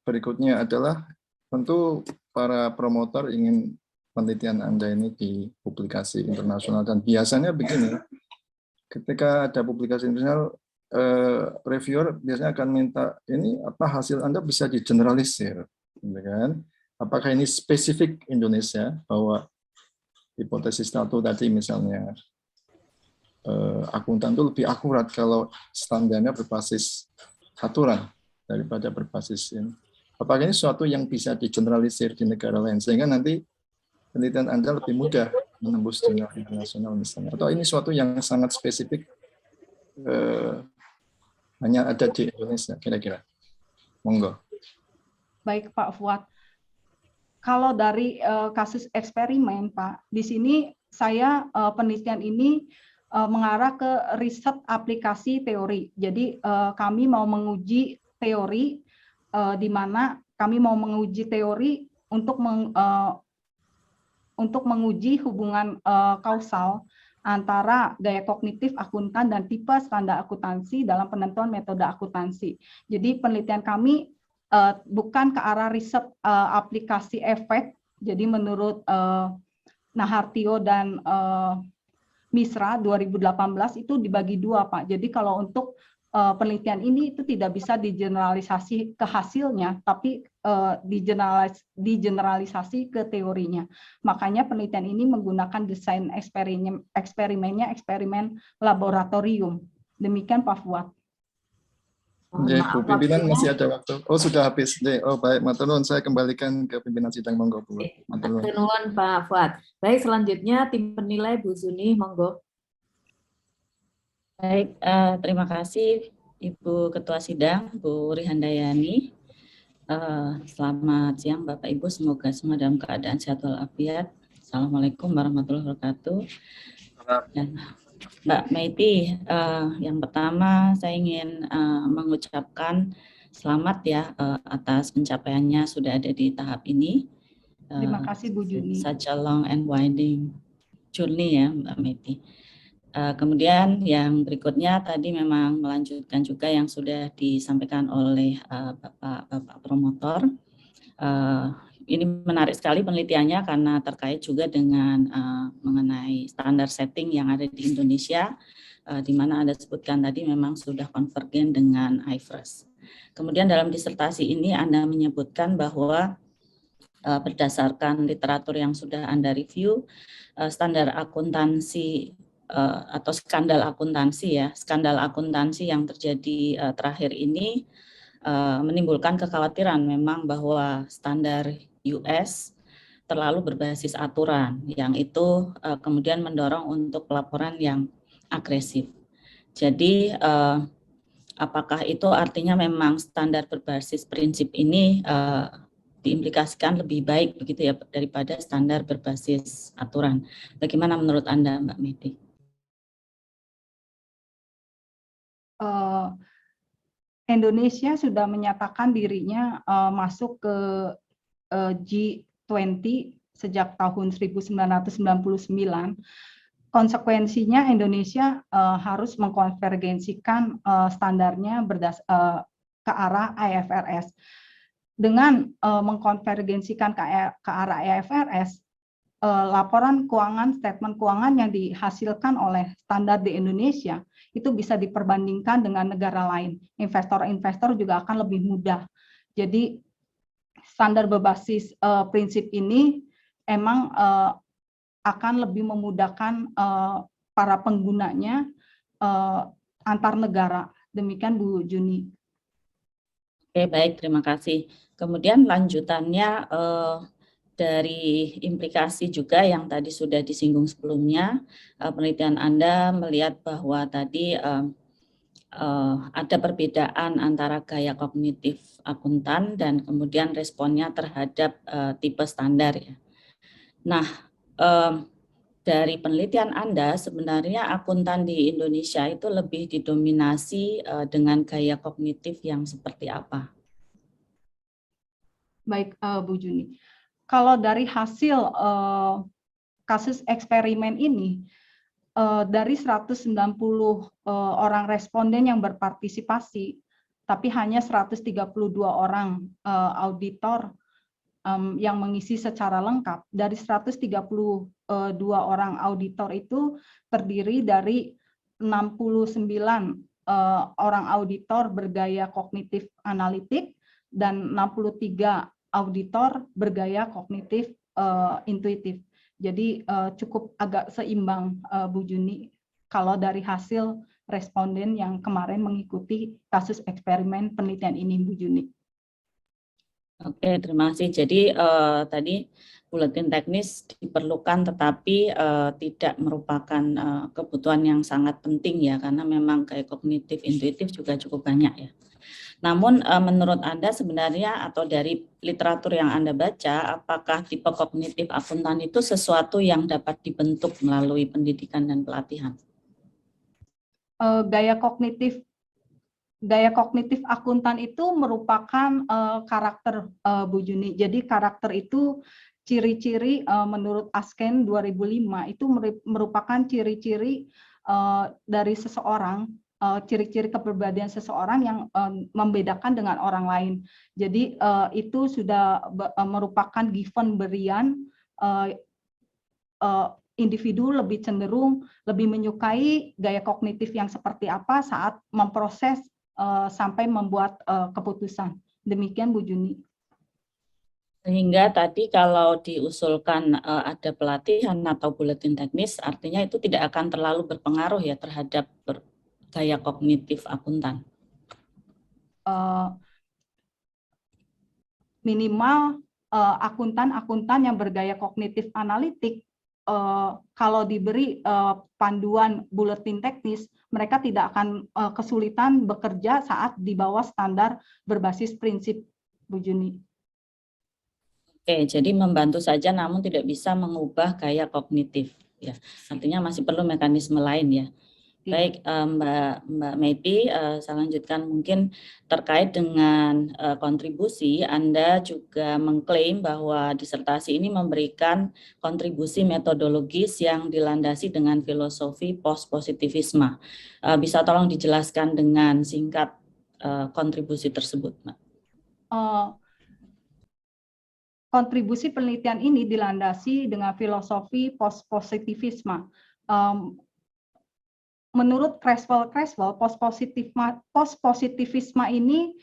berikutnya adalah tentu para promotor ingin penelitian Anda ini di publikasi internasional, dan biasanya begini, ketika ada publikasi internasional, reviewer biasanya akan minta ini apa hasil Anda bisa digeneralisir, kan? Apakah ini spesifik Indonesia bahwa hipotesis satu tadi misalnya akuntan itu lebih akurat kalau standarnya berbasis aturan daripada berbasis ini. Apakah ini sesuatu yang bisa digeneralisir di negara lain sehingga nanti penelitian Anda lebih mudah menembus jurnal internasional misalnya, atau ini sesuatu yang sangat spesifik hanya ada di Indonesia kira-kira? Monggo. Baik Pak Fuad. Kalau dari kasus eksperimen Pak, di sini saya penelitian ini mengarah ke riset aplikasi teori. Jadi kami mau menguji teori di mana kami mau menguji teori untuk menguji hubungan kausal antara gaya kognitif akuntan dan tipe standar akuntansi dalam penentuan metode akuntansi. Jadi penelitian kami bukan ke arah riset aplikasi efek. Jadi menurut Nahartio dan Misra 2018 itu dibagi dua Pak. Jadi kalau untuk penelitian ini itu tidak bisa digeneralisasi ke hasilnya, tapi digeneralisasi ke teorinya. Makanya penelitian ini menggunakan desain eksperimennya eksperimen laboratorium. Demikian Pak Fuad. Bu pimpinan masih ada waktu. Oh sudah habis. Oh baik, matur nuwun, saya kembalikan ke pimpinan sidang, monggo Bu. Matur nuwun Pak Fuad. Baik, selanjutnya tim penilai Bu Zuni, monggo. Baik, terima kasih Ibu Ketua Sidang, Bu Rihandayani. Selamat siang Bapak Ibu, semoga semua dalam keadaan sehat walafiat. Assalamualaikum warahmatullahi wabarakatuh. Dan Mbak Meiti, yang pertama saya ingin mengucapkan selamat ya atas pencapaiannya sudah ada di tahap ini. Terima kasih Bu Juni. Such a long and winding journey ya Mbak Meti. Kemudian yang berikutnya tadi memang melanjutkan juga yang sudah disampaikan oleh Bapak promotor. Ini menarik sekali penelitiannya karena terkait juga dengan mengenai standar setting yang ada di Indonesia, di mana Anda sebutkan tadi memang sudah konvergen dengan IFRS. Kemudian dalam disertasi ini Anda menyebutkan bahwa berdasarkan literatur yang sudah Anda review, standar akuntansi atau skandal akuntansi yang terjadi terakhir ini menimbulkan kekhawatiran memang bahwa standar US terlalu berbasis aturan, yang itu kemudian mendorong untuk pelaporan yang agresif. Jadi apakah itu artinya memang standar berbasis prinsip ini diimplikasikan lebih baik begitu ya daripada standar berbasis aturan? Bagaimana menurut Anda, Mbak Meti? Indonesia sudah menyatakan dirinya masuk ke G20 sejak tahun 1999. Konsekuensinya Indonesia harus mengkonvergensikan standarnya ke arah IFRS. Dengan mengkonvergensikan ke arah IFRS, laporan keuangan, statement keuangan yang dihasilkan oleh standar di Indonesia itu bisa diperbandingkan dengan negara lain. Investor-investor juga akan lebih mudah. Jadi standar berbasis prinsip ini emang akan lebih memudahkan para penggunanya antar negara. Demikian Bu Juni. Oke, baik, terima kasih. Kemudian lanjutannya dari implikasi juga yang tadi sudah disinggung sebelumnya, penelitian Anda melihat bahwa tadi ada perbedaan antara gaya kognitif akuntan dan kemudian responnya terhadap tipe standar ya. Nah, dari penelitian Anda sebenarnya akuntan di Indonesia itu lebih didominasi dengan gaya kognitif yang seperti apa? Baik, Bu Juni. Kalau dari hasil kasus eksperimen ini, dari 190 orang responden yang berpartisipasi, tapi hanya 132 orang auditor yang mengisi secara lengkap. Dari 132 orang auditor itu terdiri dari 69 orang auditor bergaya kognitif analitik dan 63 auditor bergaya kognitif intuitif. Jadi cukup agak seimbang Bu Juni kalau dari hasil responden yang kemarin mengikuti kasus eksperimen penelitian ini Bu Juni. Oke, terima kasih. Jadi tadi buletin teknis diperlukan tetapi tidak merupakan kebutuhan yang sangat penting ya, karena memang kayak kognitif intuitif juga cukup banyak ya. Namun menurut Anda sebenarnya atau dari literatur yang Anda baca, apakah tipe kognitif akuntan itu sesuatu yang dapat dibentuk melalui pendidikan dan pelatihan? Gaya kognitif akuntan itu merupakan karakter Bu Juni. Jadi karakter itu ciri-ciri menurut Asken 2005 itu merupakan ciri-ciri dari seseorang, ciri-ciri kepribadian seseorang yang membedakan dengan orang lain. Jadi itu sudah merupakan given berian, individu lebih cenderung lebih menyukai gaya kognitif yang seperti apa saat memproses sampai membuat keputusan. Demikian Bu Juni. Sehingga tadi kalau diusulkan ada pelatihan atau buletin teknis, artinya itu tidak akan terlalu berpengaruh ya terhadap gaya kognitif akuntan. Minimal akuntan yang bergaya kognitif analitik, kalau diberi panduan buletin teknis, mereka tidak akan kesulitan bekerja saat di bawah standar berbasis prinsip Bu Juni. Oke, jadi membantu saja namun tidak bisa mengubah gaya kognitif ya. Artinya masih perlu mekanisme lain ya. Baik, Mbak Meiti, saya lanjutkan mungkin terkait dengan kontribusi. Anda juga mengklaim bahwa disertasi ini memberikan kontribusi metodologis yang dilandasi dengan filosofi post-positivisme. Bisa tolong dijelaskan dengan singkat kontribusi tersebut, Mbak? Kontribusi penelitian ini dilandasi dengan filosofi post-positivisme. Menurut Creswell, post-positivisme ini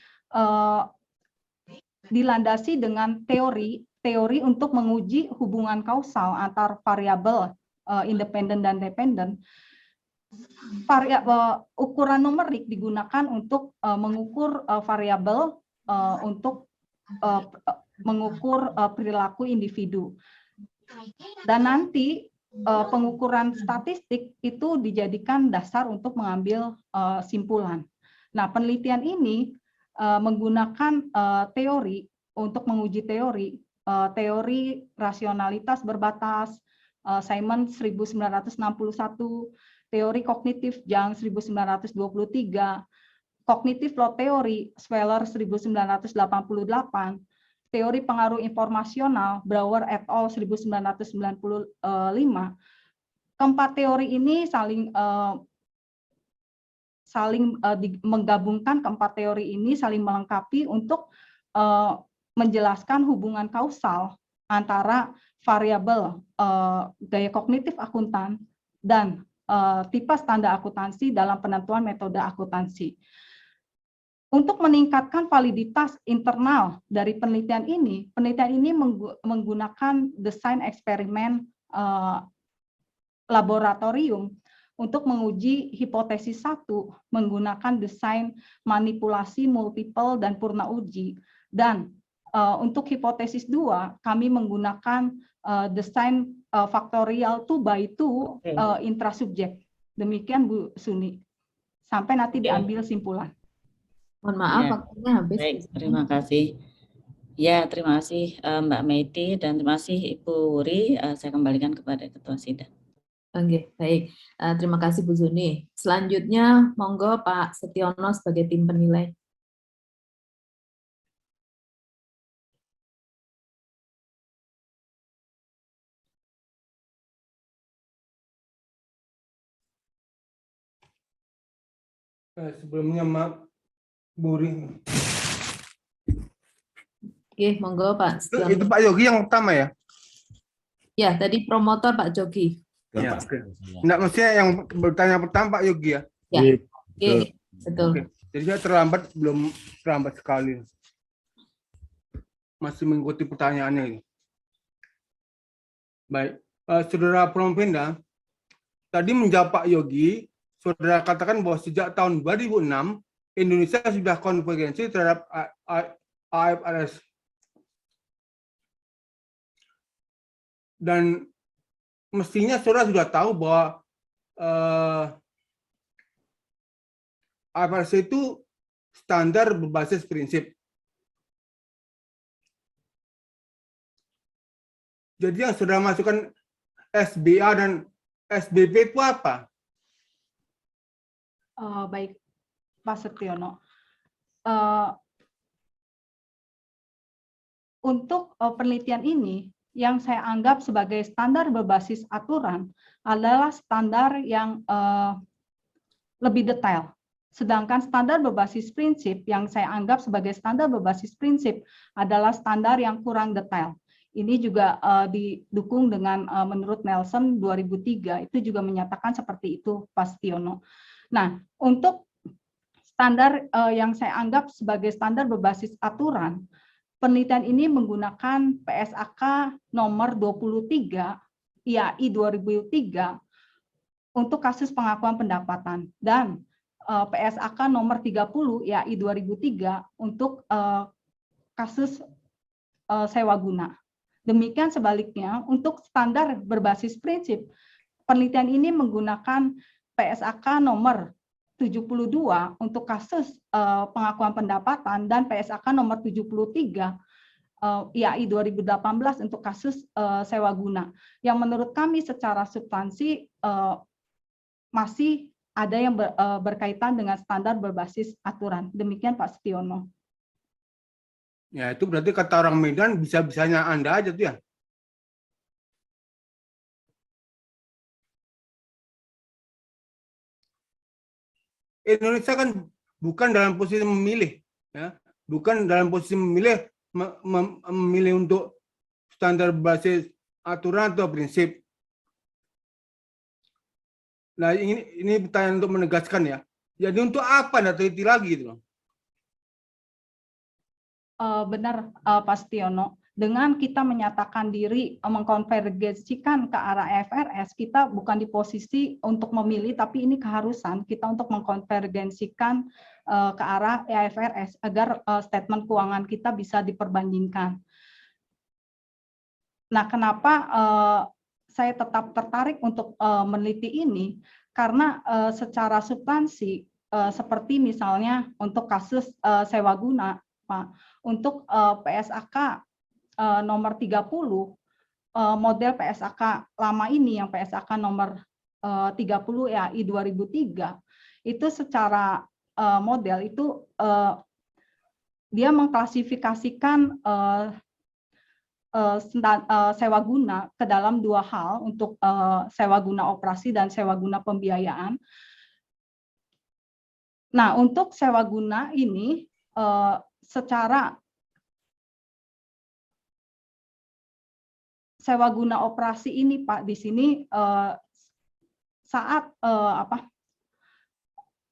dilandasi dengan teori untuk menguji hubungan kausal antar variabel independen dan dependen. Ukuran numerik digunakan untuk mengukur variabel untuk mengukur perilaku individu. Dan nanti pengukuran statistik itu dijadikan dasar untuk mengambil simpulan. Nah, penelitian ini menggunakan teori untuk menguji teori rasionalitas berbatas Simon 1961, teori kognitif Young 1923, kognitif load theory Sweller 1988, teori pengaruh informasional Brouwer et al. 1995. Keempat teori ini menggabungkan, keempat teori ini saling melengkapi untuk menjelaskan hubungan kausal antara variabel gaya kognitif akuntan dan tipe standar akuntansi dalam penentuan metode akuntansi. Untuk meningkatkan validitas internal dari penelitian ini menggunakan desain eksperimen laboratorium untuk menguji hipotesis 1 menggunakan desain manipulasi multiple dan purna uji. Dan untuk hipotesis 2 kami menggunakan desain faktorial 2x2 intrasubjek. Demikian Bu Suni. Sampai nanti diambil simpulan. Mohon maaf, Ya. waktunya habis. Baik, terima kasih. Ya, terima kasih Mbak Meiti dan terima kasih Ibu Wuri. Saya kembalikan kepada Ketua Sidang. Oke, baik. Terima kasih Bu Zuni. Selanjutnya, monggo Pak Setiono sebagai tim penilai. Sebelumnya maaf, Buri. Oke, monggo Pak Setiono. Itu Pak Yogi yang pertama ya? Ya, tadi promotor Pak Jogi. Ya, oke. Enggak, mestinya yang bertanya pertama Pak Yogi ya? Ya, oke, betul. Oke. Jadi saya terlambat, belum terlambat sekali. Masih mengikuti pertanyaannya ini. Baik, Saudara Prompenda, tadi menjawab Pak Yogi, Saudara katakan bahwa sejak tahun 2006, Indonesia sudah konvergensi terhadap IFRS. Dan mestinya Saudara sudah tahu bahwa IFRS itu standar berbasis prinsip. Jadi yang Saudara masukkan SBA dan SBP itu apa? Baik, Pak Setiono. Untuk penelitian ini, yang saya anggap sebagai standar berbasis aturan adalah standar yang lebih detail. Sedangkan standar berbasis prinsip yang saya anggap sebagai standar berbasis prinsip adalah standar yang kurang detail. Ini juga didukung dengan menurut Nelson 2003, itu juga menyatakan seperti itu, Pak Setiono. Nah, untuk standar yang saya anggap sebagai standar berbasis aturan, penelitian ini menggunakan PSAK nomor 23 IAI 2003 untuk kasus pengakuan pendapatan dan PSAK nomor 30 IAI 2003 untuk kasus sewa guna. Demikian sebaliknya, untuk standar berbasis prinsip, penelitian ini menggunakan PSAK nomor 72 untuk kasus pengakuan pendapatan dan PSAK nomor 73 IAI 2018 untuk kasus sewa guna. Yang menurut kami secara substansi masih ada yang berkaitan dengan standar berbasis aturan. Demikian Pak Setiono. Ya, itu berarti kata orang Medan bisa-bisanya Anda aja tuh ya. Indonesia kan bukan dalam posisi memilih, ya, bukan dalam posisi memilih memilih untuk standar berbasis aturan atau prinsip. Nah, ini pertanyaan untuk menegaskan ya. Jadi untuk apa Anda teliti lagi itu? Benar Pak Setiono. Dengan kita menyatakan diri mengkonvergensikan ke arah IFRS, kita bukan di posisi untuk memilih, tapi ini keharusan kita untuk mengkonvergensikan ke arah IFRS agar statement keuangan kita bisa diperbandingkan. Nah, kenapa saya tetap tertarik untuk meneliti ini? Karena secara substansi, seperti misalnya untuk kasus sewa guna, Pak, untuk PSAK nomor 30, model PSAK lama ini yang PSAK nomor 30 EAI 2003, itu secara model itu dia mengklasifikasikan sewa guna ke dalam dua hal, untuk sewa guna operasi dan sewa guna pembiayaan. Nah, untuk sewa guna ini secara sewa guna operasi ini Pak, di sini saat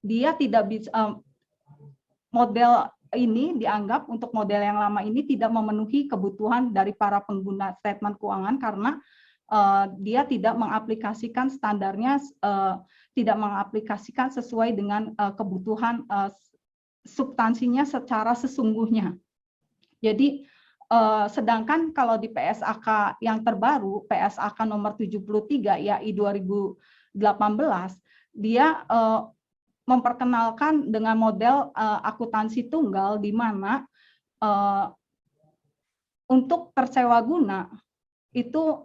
dia tidak bisa, model ini dianggap untuk model yang lama ini tidak memenuhi kebutuhan dari para pengguna statement keuangan karena dia tidak mengaplikasikan standarnya, tidak mengaplikasikan sesuai dengan kebutuhan substansinya secara sesungguhnya. Jadi sedangkan kalau di PSAK yang terbaru, PSAK nomor 73 YAI 2018, dia memperkenalkan dengan model akuntansi tunggal, di mana untuk tersewa guna itu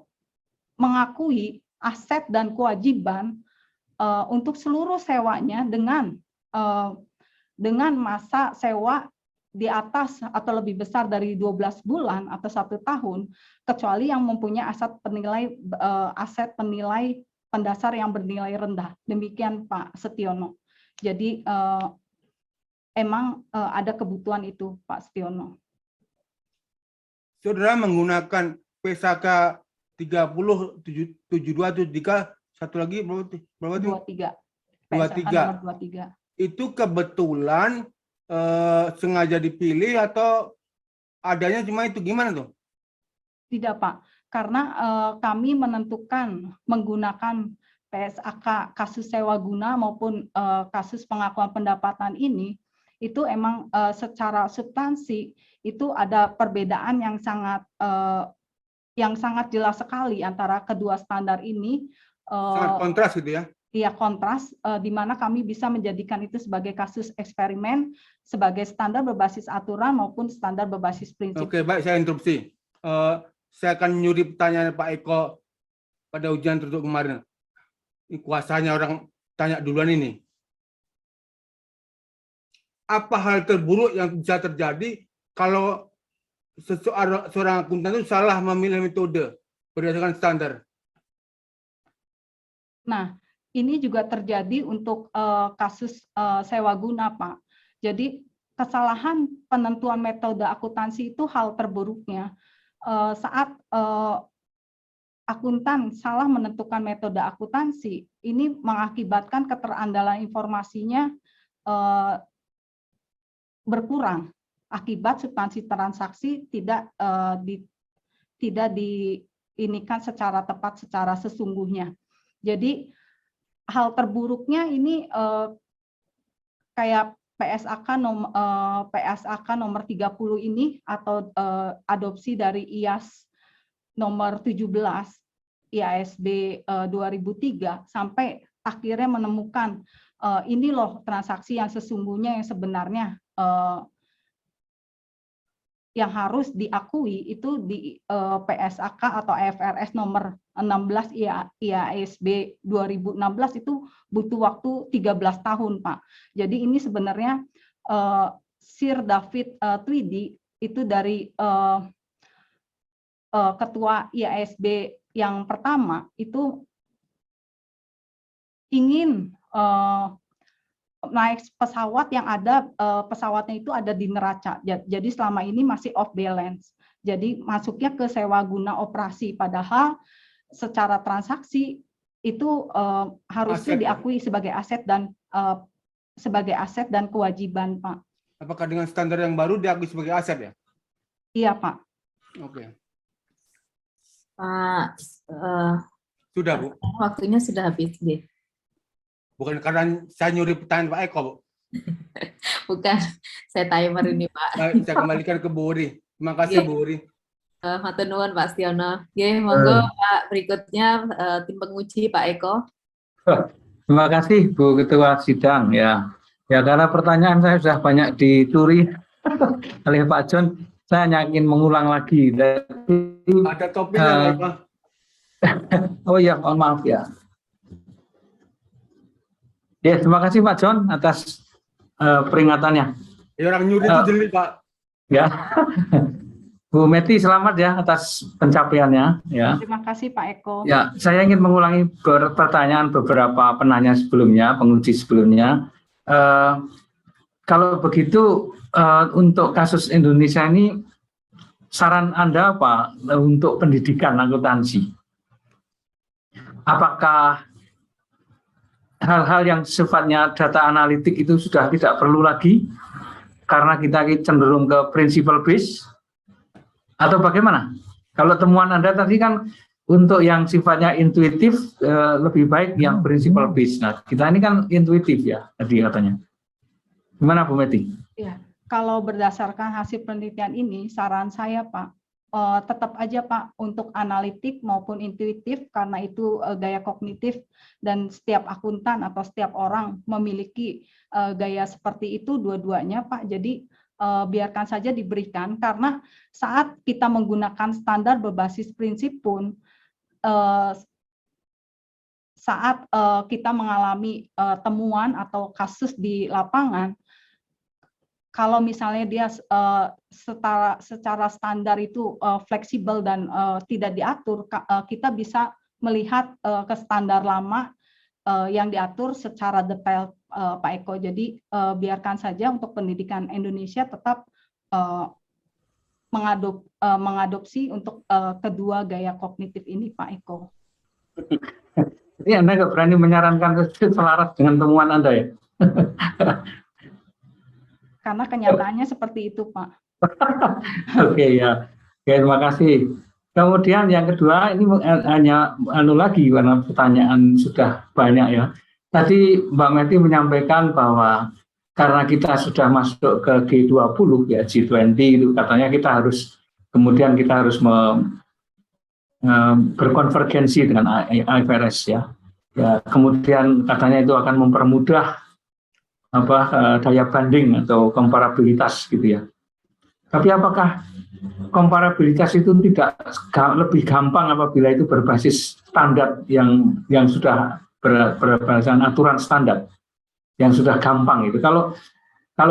mengakui aset dan kewajiban untuk seluruh sewanya dengan masa sewa di atas atau lebih besar dari 12 bulan atau 1 tahun, kecuali yang mempunyai aset penilai pendasar yang bernilai rendah. Demikian Pak Setiono. Jadi emang ada kebutuhan itu Pak Setiono. Saudara menggunakan PSAK 30, 72, 73, satu lagi berapa itu? 23. 23. 23. Itu kebetulan sengaja dipilih atau adanya cuma itu, gimana tuh? Tidak Pak, karena kami menentukan menggunakan PSAK kasus sewa guna maupun kasus pengakuan pendapatan ini, itu emang secara substansi itu ada perbedaan yang sangat jelas sekali antara kedua standar ini. Sangat kontras gitu ya? Iya, kontras, di mana kami bisa menjadikan itu sebagai kasus eksperimen, sebagai standar berbasis aturan maupun standar berbasis prinsip. Oke, baik, saya interupsi. Saya akan nyuri pertanyaan Pak Eko pada ujian tertutup kemarin. Ini kuasanya orang tanya duluan ini. Apa hal terburuk yang bisa terjadi kalau seorang akuntan itu salah memilih metode berdasarkan standar? Nah, ini juga terjadi untuk kasus sewa guna, Pak. Jadi kesalahan penentuan metode akuntansi itu hal terburuknya saat akuntan salah menentukan metode akuntansi, ini mengakibatkan keterandalan informasinya berkurang akibat substansi transaksi tidak diinikan secara tepat, secara sesungguhnya. Jadi hal terburuknya ini kayak PSAK nomor 30 ini atau adopsi dari IAS nomor 17 IASB 2003 sampai akhirnya menemukan ini loh transaksi yang sesungguhnya yang sebenarnya yang harus diakui itu di PSAK atau IFRS nomor 16 IASB 2016 itu butuh waktu 13 tahun, Pak. Jadi ini sebenarnya Sir David Tweedy itu dari ketua IASB yang pertama itu ingin naik pesawat yang ada pesawatnya itu ada di neraca. Jadi selama ini masih off balance. Jadi masuknya ke sewa guna operasi. Padahal secara transaksi itu harusnya Aset, diakui sebagai aset dan kewajiban, Pak. Apakah dengan standar yang baru diakui sebagai aset ya? Iya, Pak. Oke. Pak, Sudah, Bu. waktunya sudah habis, nggih. Bukan karena saya nyuri pertanyaan Pak Eko, Bu. Bukan, saya timer ini, Pak. Saya kembalikan ke Bu Uri. Terima kasih, Iya. Bu Uri. Matur nuwun Pak Setiono. Nggih, monggo Pak, berikutnya tim penguji Pak Eko. Terima kasih Bu Ketua Sidang ya. Ya karena pertanyaan saya sudah banyak dicuri oleh Pak John, saya hanya ingin mengulang lagi. Ada topiknya, Pak. Oh iya, mohon maaf ya. Ya, terima kasih Pak John atas peringatannya. Ya, orang nyuri itu jeli, Pak. Ya, Bu Meti selamat ya atas pencapaiannya. Ya. Terima kasih Pak Eko. Ya, saya ingin mengulangi pertanyaan beberapa penanya sebelumnya, penguji sebelumnya. Kalau begitu untuk kasus Indonesia ini, saran Anda apa untuk pendidikan akuntansi? Apakah hal-hal yang sifatnya data analitik itu sudah tidak perlu lagi karena kita cenderung ke principle base atau bagaimana? Kalau temuan Anda tadi kan untuk yang sifatnya intuitif lebih baik yang principle base. Nah, kita ini kan intuitif ya tadi katanya. Gimana Bu Meti? Ya, kalau berdasarkan hasil penelitian ini, saran saya Pak, tetap aja Pak untuk analitik maupun intuitif karena itu gaya kognitif dan setiap akuntan atau setiap orang memiliki gaya seperti itu dua-duanya Pak. Jadi biarkan saja diberikan karena saat kita menggunakan standar berbasis prinsip pun saat kita mengalami temuan atau kasus di lapangan, kalau misalnya dia secara standar itu fleksibel dan tidak diatur, kita bisa melihat ke standar lama yang diatur secara detail, Pak Eko. Jadi biarkan saja untuk pendidikan Indonesia tetap mengadopsi untuk kedua gaya kognitif ini, Pak Eko. Jadi Anda nggak berani menyarankan selaras dengan temuan Anda ya? Karena kenyataannya seperti itu, Pak. Oke ya, terima kasih. Kemudian yang kedua ini hanya lagi karena pertanyaan sudah banyak ya. Tadi Mbak Meti menyampaikan bahwa karena kita sudah masuk ke G20 ya, G20 itu katanya kita harus berkonvergensi dengan IFRS ya. Ya, kemudian katanya itu akan mempermudah daya banding atau komparabilitas gitu ya. Tapi apakah komparabilitas itu tidak lebih gampang apabila itu berbasis standar yang sudah berdasarkan aturan standar yang sudah gampang itu. Kalau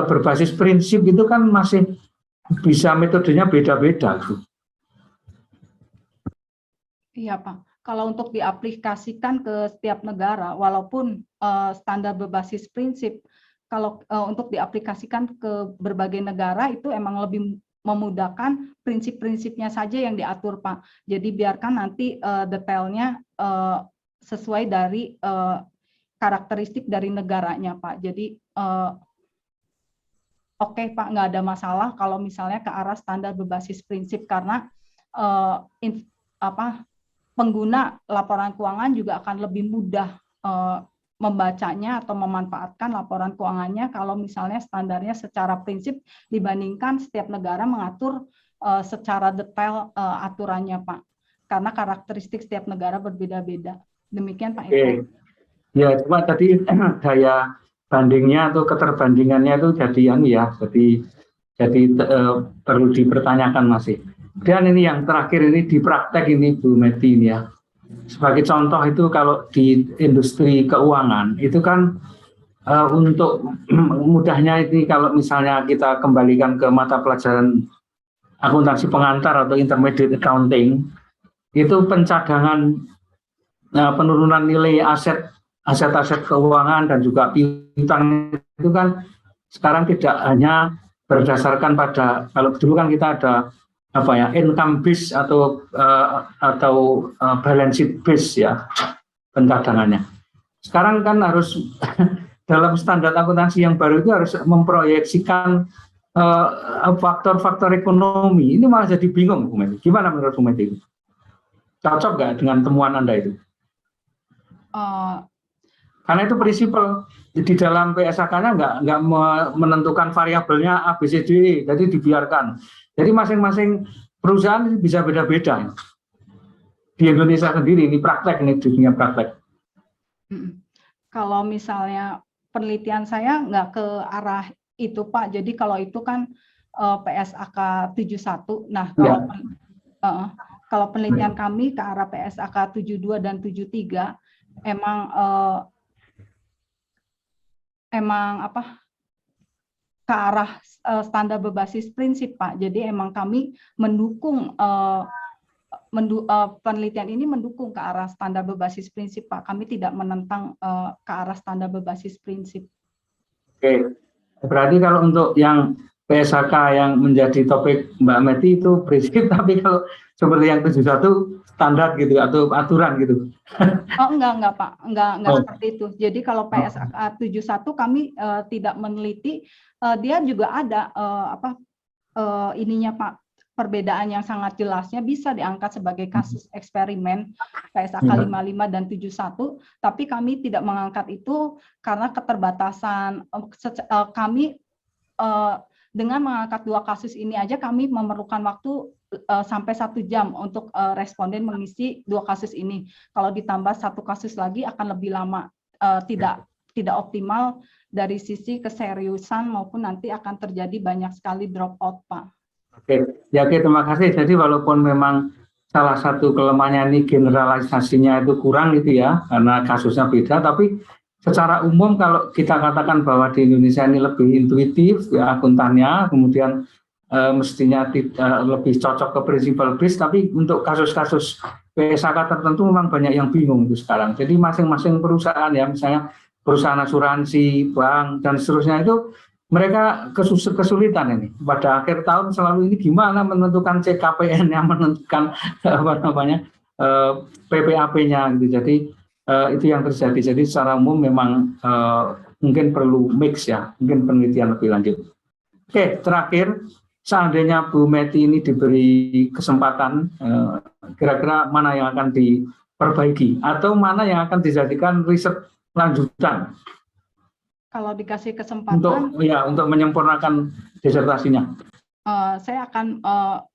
berbasis prinsip itu kan masih bisa metodenya beda-beda. Iya Pak. Kalau untuk diaplikasikan ke setiap negara, walaupun standar berbasis prinsip, kalau untuk diaplikasikan ke berbagai negara itu emang lebih memudahkan prinsip-prinsipnya saja yang diatur Pak. Jadi biarkan nanti detailnya sesuai dari karakteristik dari negaranya Pak. Jadi oke, Pak, nggak ada masalah kalau misalnya ke arah standar berbasis prinsip karena pengguna laporan keuangan juga akan lebih mudah membacanya atau memanfaatkan laporan keuangannya kalau misalnya standarnya secara prinsip dibandingkan setiap negara mengatur secara detail aturannya Pak. Karena karakteristik setiap negara berbeda-beda. Demikian Pak Eko. Ya, cuma tadi daya bandingnya atau keterbandingannya itu jadi Jadi perlu dipertanyakan masih. Dan ini yang terakhir ini di praktek ini Bu Meti ini ya. Sebagai contoh itu kalau di industri keuangan itu kan untuk mudahnya ini kalau misalnya kita kembalikan ke mata pelajaran akuntansi pengantar atau intermediate accounting, itu pencadangan penurunan nilai aset keuangan dan juga piutang itu kan sekarang tidak hanya berdasarkan pada, kalau dulu kan kita ada apa ya, income base atau balance sheet base ya pencadangannya. Sekarang kan harus dalam standar akuntansi yang baru itu harus memproyeksikan faktor-faktor ekonomi. Ini malah jadi bingung, Bu Meti. Gimana menurut Bu Meti? Cocok nggak dengan temuan Anda itu? Karena itu prinsipal di dalam PSAK-nya nggak menentukan variabelnya A, B, C, D, E, jadi dibiarkan. Jadi masing-masing perusahaan bisa beda-beda. Di Indonesia sendiri ini praktek, ini dunia praktek. Kalau misalnya penelitian saya nggak ke arah itu Pak, jadi kalau itu kan PSAK 71. Nah kalau penelitian kami ke arah PSAK 72 dan 73 emang apa ke arah standar berbasis prinsip Pak. Jadi emang kami mendukung penelitian ini mendukung ke arah standar berbasis prinsip Pak. Kami tidak menentang ke arah standar berbasis prinsip. Oke, berarti kalau untuk yang PSAK yang menjadi topik Mbak Meti itu prinsip, tapi kalau seperti yang 71 standar gitu atau aturan gitu. Oh enggak Pak, enggak seperti itu. Jadi kalau PSAK 71 kami tidak meneliti, dia juga ada ininya Pak, perbedaan yang sangat jelasnya bisa diangkat sebagai kasus eksperimen PSAK 55 dan 71, tapi kami tidak mengangkat itu karena keterbatasan kami. Dengan mengangkat 2 kasus ini aja kami memerlukan waktu sampai 1 jam untuk responden mengisi 2 kasus ini. Kalau ditambah 1 kasus lagi akan lebih lama, tidak optimal dari sisi keseriusan maupun nanti akan terjadi banyak sekali drop out Pak. Oke, terima kasih. Jadi walaupun memang salah satu kelemahannya ini generalisasinya itu kurang gitu ya, karena kasusnya beda, tapi secara umum kalau kita katakan bahwa di Indonesia ini lebih intuitif ya akuntannya, kemudian mestinya lebih cocok ke prinsipal base, tapi untuk kasus-kasus PSAK tertentu memang banyak yang bingung itu sekarang. Jadi masing-masing perusahaan ya, misalnya perusahaan asuransi, bank dan seterusnya itu mereka kesulitan ini. Pada akhir tahun selalu ini gimana menentukan CKPN yang menentukan PPAP-nya gitu. Jadi itu yang terjadi. Jadi secara umum memang mungkin perlu mix ya, mungkin penelitian lebih lanjut. Oke, terakhir, seandainya Bu Meti ini diberi kesempatan, kira-kira mana yang akan diperbaiki atau mana yang akan dijadikan riset lanjutan? Kalau dikasih kesempatan untuk menyempurnakan disertasinya. Saya akan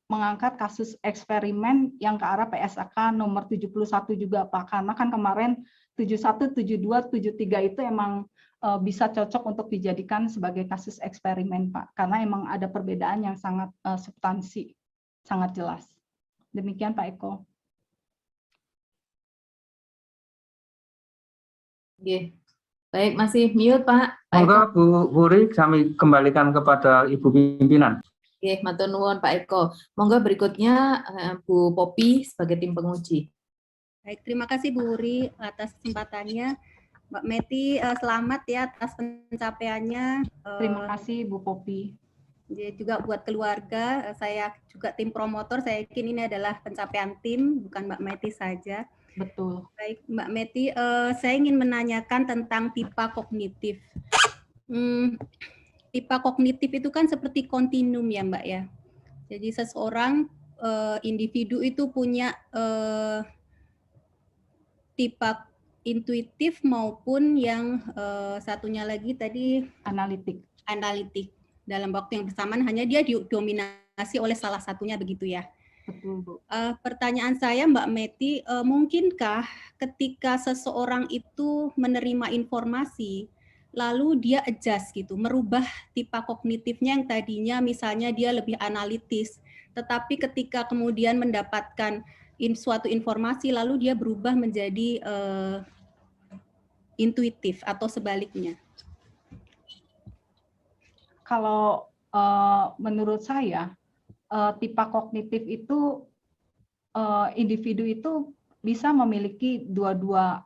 mengangkat kasus eksperimen yang ke arah PSAK nomor 71 juga Pak, karena kan kemarin 71, 72, 73 itu emang bisa cocok untuk dijadikan sebagai kasus eksperimen Pak, karena emang ada perbedaan yang sangat substansi, sangat jelas. Demikian Pak Eko. Oke. Baik, masih mute Pak. Monggo Bu Wuri, kami kembalikan kepada Ibu Pimpinan. Oke, matur nuwun Pak Eko. Monggo berikutnya Bu Popi sebagai tim penguji. Baik, terima kasih Bu Wuri atas kesempatannya. Mbak Meti, selamat ya atas pencapaiannya. Terima kasih Bu Popi. Juga buat keluarga, saya juga tim promotor, saya yakin ini adalah pencapaian tim, bukan Mbak Meti saja. Betul. Baik, Mbak Meti, saya ingin menanyakan tentang pipa kognitif. Pipa kognitif itu kan seperti kontinum ya Mbak ya. Jadi seseorang individu itu punya pipa intuitif maupun yang satunya lagi tadi analitik. Dalam waktu yang bersamaan hanya dia didominasi oleh salah satunya begitu ya. Betul, Bu. Pertanyaan saya Mbak Meti, mungkinkah ketika seseorang itu menerima informasi lalu dia adjust gitu, merubah tipe kognitifnya yang tadinya misalnya dia lebih analitis, tetapi ketika kemudian mendapatkan suatu informasi lalu dia berubah menjadi intuitif atau sebaliknya. Kalau menurut saya tipe kognitif itu individu itu bisa memiliki dua-dua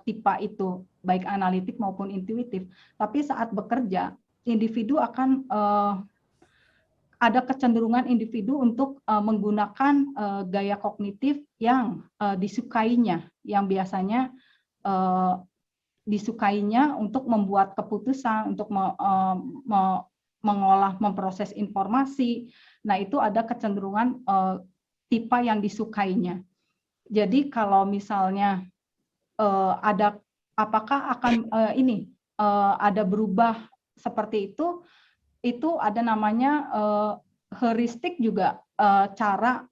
tipe itu, baik analitik maupun intuitif. Tapi saat bekerja, individu akan ada kecenderungan individu untuk menggunakan gaya kognitif yang disukainya, yang biasanya disukainya untuk membuat keputusan, untuk mengolah, memproses informasi. Nah, itu ada kecenderungan tipe yang disukainya. Jadi kalau misalnya ada, apakah akan ada berubah seperti itu ada namanya heuristik juga, cara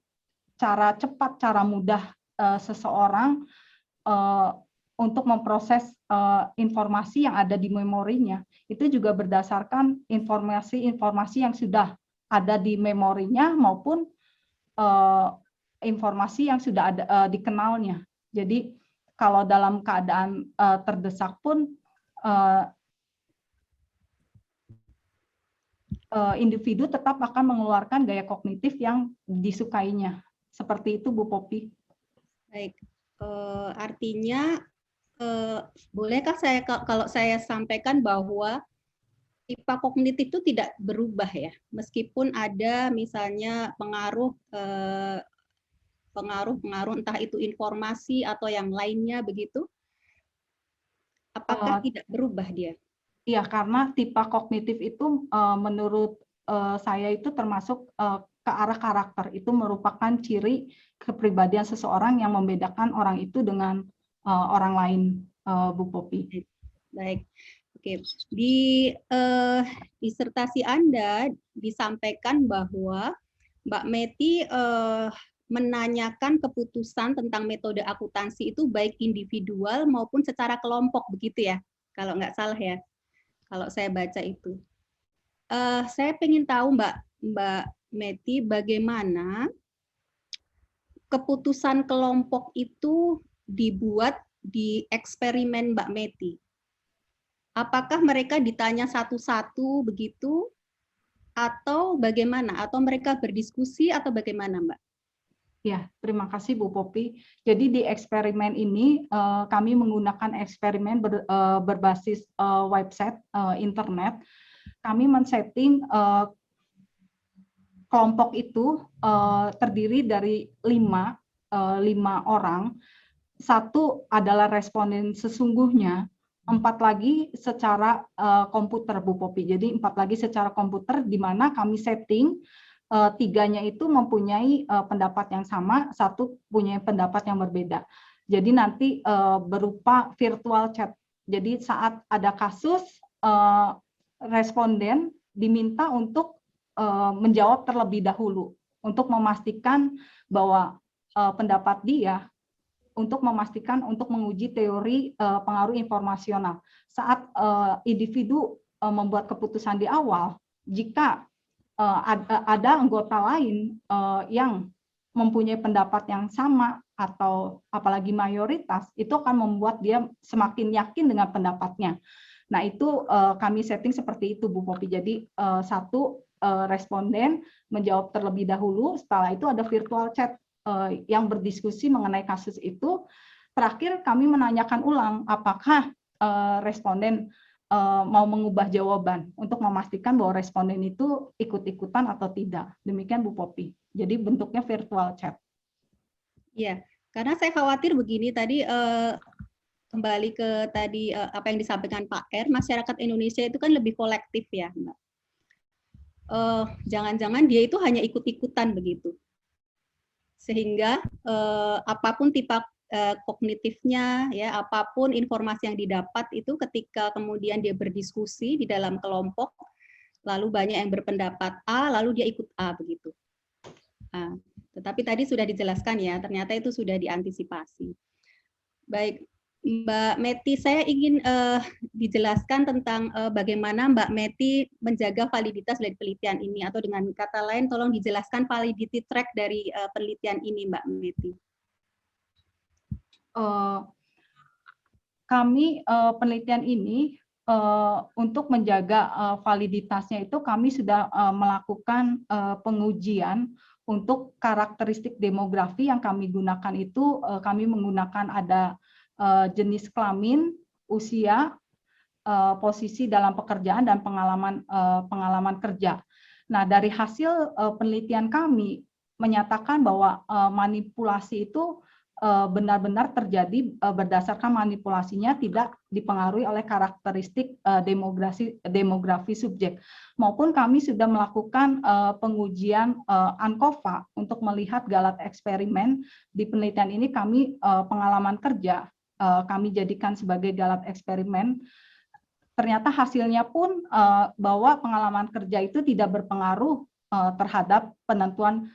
cepat, cara mudah seseorang untuk memproses informasi yang ada di memorinya. Itu juga berdasarkan informasi yang sudah ada di memorinya maupun informasi yang sudah ada dikenalnya. Jadi kalau dalam keadaan terdesak pun individu tetap akan mengeluarkan gaya kognitif yang disukainya. Seperti itu, Bu Poppy. Baik, artinya bolehkah saya kalau saya sampaikan bahwa tipe kognitif itu tidak berubah ya, meskipun ada misalnya pengaruh entah itu informasi atau yang lainnya begitu, apakah tidak berubah dia? Iya, karena tipe kognitif itu menurut saya itu termasuk ke arah karakter. Itu merupakan ciri kepribadian seseorang yang membedakan orang itu dengan orang lain, Bu Poppy. Baik, oke. Di disertasi Anda disampaikan bahwa Mbak Meti menanyakan keputusan tentang metode akuntansi itu baik individual maupun secara kelompok, begitu ya? Kalau nggak salah ya, kalau saya baca itu. Saya ingin tahu Mbak Meti, bagaimana keputusan kelompok itu dibuat di eksperimen Mbak Meti. Apakah mereka ditanya satu-satu begitu, atau bagaimana? Atau mereka berdiskusi atau bagaimana, Mbak? Ya, terima kasih Bu Poppy. Jadi di eksperimen ini kami menggunakan eksperimen berbasis website internet. Kami men-setting kelompok itu terdiri dari 5 orang. 1 adalah responden sesungguhnya, 4 lagi secara komputer, Bu Poppy. Jadi 4 lagi secara komputer, di mana kami setting 3-nya itu mempunyai pendapat yang sama, 1 punya pendapat yang berbeda. Jadi nanti berupa virtual chat. Jadi saat ada kasus, responden diminta untuk menjawab terlebih dahulu untuk memastikan bahwa pendapat dia, untuk memastikan untuk menguji teori pengaruh informasional. Saat individu membuat keputusan di awal, jika ada anggota lain yang mempunyai pendapat yang sama atau apalagi mayoritas, itu akan membuat dia semakin yakin dengan pendapatnya. Nah, itu kami setting seperti itu, Bu Poppy. Jadi 1 responden menjawab terlebih dahulu, setelah itu ada virtual chat yang berdiskusi mengenai kasus itu. Terakhir kami menanyakan ulang apakah responden mau mengubah jawaban untuk memastikan bahwa responden itu ikut-ikutan atau tidak. Demikian Bu Poppy. Jadi bentuknya virtual chat. Iya, karena saya khawatir begini tadi, kembali ke tadi apa yang disampaikan Pak R, masyarakat Indonesia itu kan lebih kolektif ya, Mbak. Jangan-jangan dia itu hanya ikut-ikutan begitu. Sehingga apapun tipe kognitifnya, ya, apapun informasi yang didapat itu ketika kemudian dia berdiskusi di dalam kelompok, lalu banyak yang berpendapat A, lalu dia ikut A begitu. Tetapi tadi sudah dijelaskan ya, ternyata itu sudah diantisipasi. Baik, Mbak Meti, saya ingin dijelaskan tentang bagaimana Mbak Meti menjaga validitas dari penelitian ini, atau dengan kata lain tolong dijelaskan validity track dari penelitian ini, Mbak Meti. Kami penelitian ini untuk menjaga validitasnya itu kami sudah melakukan pengujian untuk karakteristik demografi yang kami gunakan itu kami menggunakan ada jenis kelamin, usia, posisi dalam pekerjaan dan pengalaman kerja. Nah, dari hasil penelitian kami menyatakan bahwa manipulasi itu benar-benar terjadi berdasarkan manipulasinya tidak dipengaruhi oleh karakteristik demografi subjek, maupun kami sudah melakukan pengujian ANCOVA untuk melihat Galat eksperimen. Di penelitian ini kami pengalaman kerja kami jadikan sebagai Galat eksperimen. Ternyata hasilnya pun bahwa pengalaman kerja itu tidak berpengaruh terhadap penentuan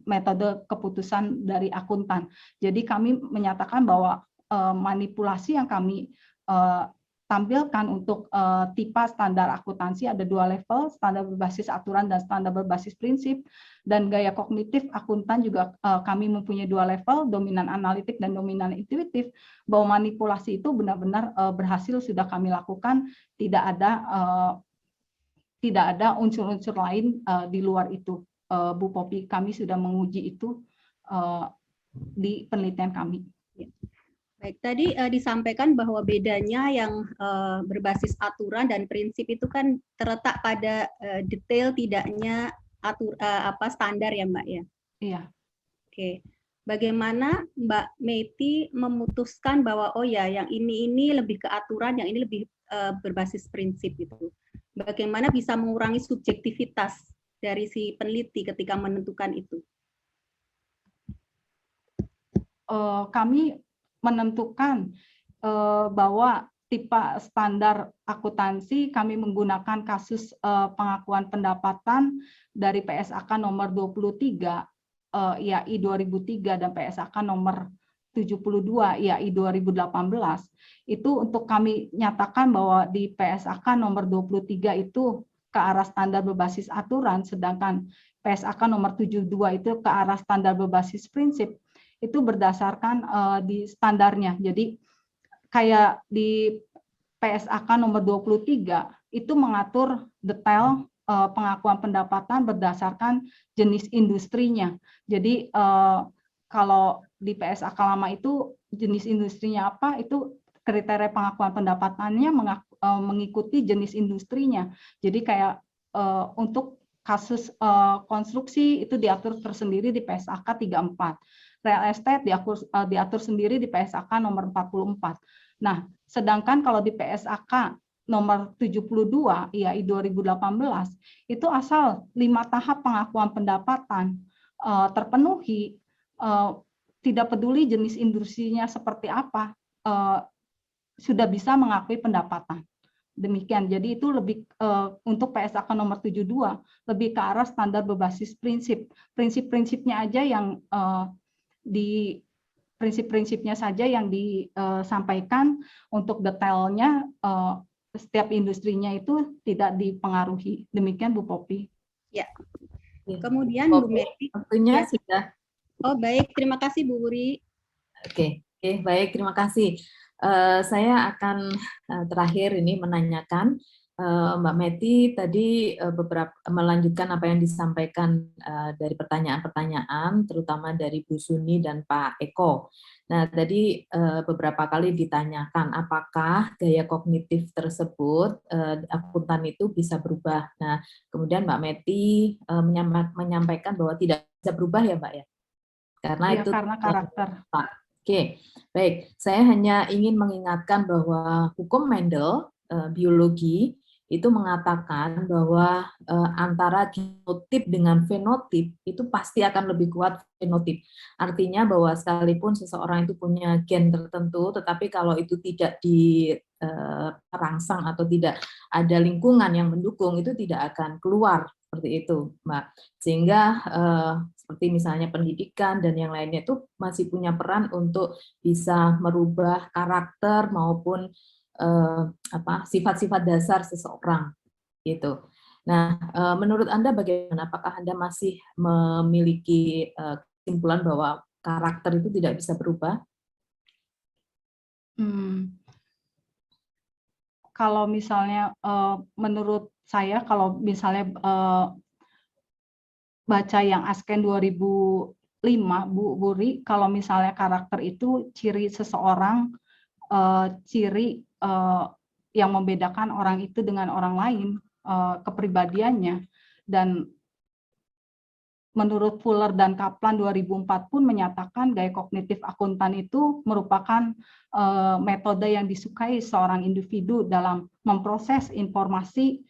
metode keputusan dari akuntan. Jadi kami menyatakan bahwa manipulasi yang kami tampilkan untuk tipe standar akuntansi ada 2 level, standar berbasis aturan dan standar berbasis prinsip, dan gaya kognitif akuntan juga kami mempunyai 2 level, dominan analitik dan dominan intuitif, bahwa manipulasi itu benar-benar berhasil sudah kami lakukan, tidak ada unsur-unsur lain di luar itu. Bu Popi, kami sudah menguji itu di penelitian kami. Baik, tadi disampaikan bahwa bedanya yang berbasis aturan dan prinsip itu kan terletak pada detail tidaknya standar ya Mbak ya? Iya. Oke, bagaimana Mbak Meti memutuskan bahwa oh ya yang ini lebih ke aturan, yang ini lebih berbasis prinsip itu? Bagaimana bisa mengurangi subjektivitas dari si peneliti ketika menentukan itu? Kami menentukan bahwa tipe standar akuntansi kami menggunakan kasus pengakuan pendapatan dari PSAK nomor 23 IAI 2003 dan PSAK nomor 72 IAI 2018. Itu untuk kami nyatakan bahwa di PSAK nomor 23 itu ke arah standar berbasis aturan, sedangkan PSAK nomor 72 itu ke arah standar berbasis prinsip. Itu berdasarkan di standarnya. Jadi kayak di PSAK nomor 23 itu mengatur detail pengakuan pendapatan berdasarkan jenis industrinya. Jadi kalau di PSAK lama itu jenis industrinya apa, itu kriteria pengakuan pendapatannya mengikuti jenis industrinya. Jadi kayak untuk kasus konstruksi itu diatur tersendiri di PSAK 34. Real estate diatur sendiri di PSAK nomor 44. Nah, sedangkan kalau di PSAK nomor 72 IAI 2018 itu asal 5 tahap pengakuan pendapatan terpenuhi, tidak peduli jenis industrinya seperti apa, sudah bisa mengakui pendapatan. Demikian. Jadi itu lebih untuk PSAK nomor 72 lebih ke arah standar berbasis prinsip. Prinsip-prinsipnya aja yang di prinsip-prinsipnya saja yang disampaikan, untuk detailnya setiap industrinya itu tidak dipengaruhi. Demikian Bu Popi. Ya. Kemudian Bu Meti. Waktunya ya. Sudah. Oh baik, terima kasih Bu Wuri. Oke, baik, terima kasih. Saya akan terakhir ini menanyakan Mbak Meti tadi melanjutkan apa yang disampaikan dari pertanyaan-pertanyaan, terutama dari Bu Suni dan Pak Eko. Nah, tadi beberapa kali ditanyakan apakah gaya kognitif tersebut akuntan itu bisa berubah. Nah, kemudian Mbak Meti menyampaikan bahwa tidak bisa berubah ya, Mbak ya, karena ya, itu karena karakter. Oke, baik. Saya hanya ingin mengingatkan bahwa hukum Mendel biologi itu mengatakan bahwa antara genotip dengan fenotip itu pasti akan lebih kuat fenotip. Artinya bahwa sekalipun seseorang itu punya gen tertentu, tetapi kalau itu tidak dirangsang atau tidak ada lingkungan yang mendukung, itu tidak akan keluar seperti itu, Mbak. Sehingga seperti misalnya pendidikan dan yang lainnya itu masih punya peran untuk bisa merubah karakter maupun sifat-sifat dasar seseorang gitu. Nah, menurut Anda bagaimana? Apakah Anda masih memiliki kesimpulan bahwa karakter itu tidak bisa berubah? Kalau misalnya menurut saya, kalau misalnya baca yang Asken 2005, Bu Wuri, kalau misalnya karakter itu ciri seseorang, ciri yang membedakan orang itu dengan orang lain, kepribadiannya. Dan menurut Fuller dan Kaplan 2004 pun menyatakan gaya kognitif akuntan itu merupakan metode yang disukai seorang individu dalam memproses informasi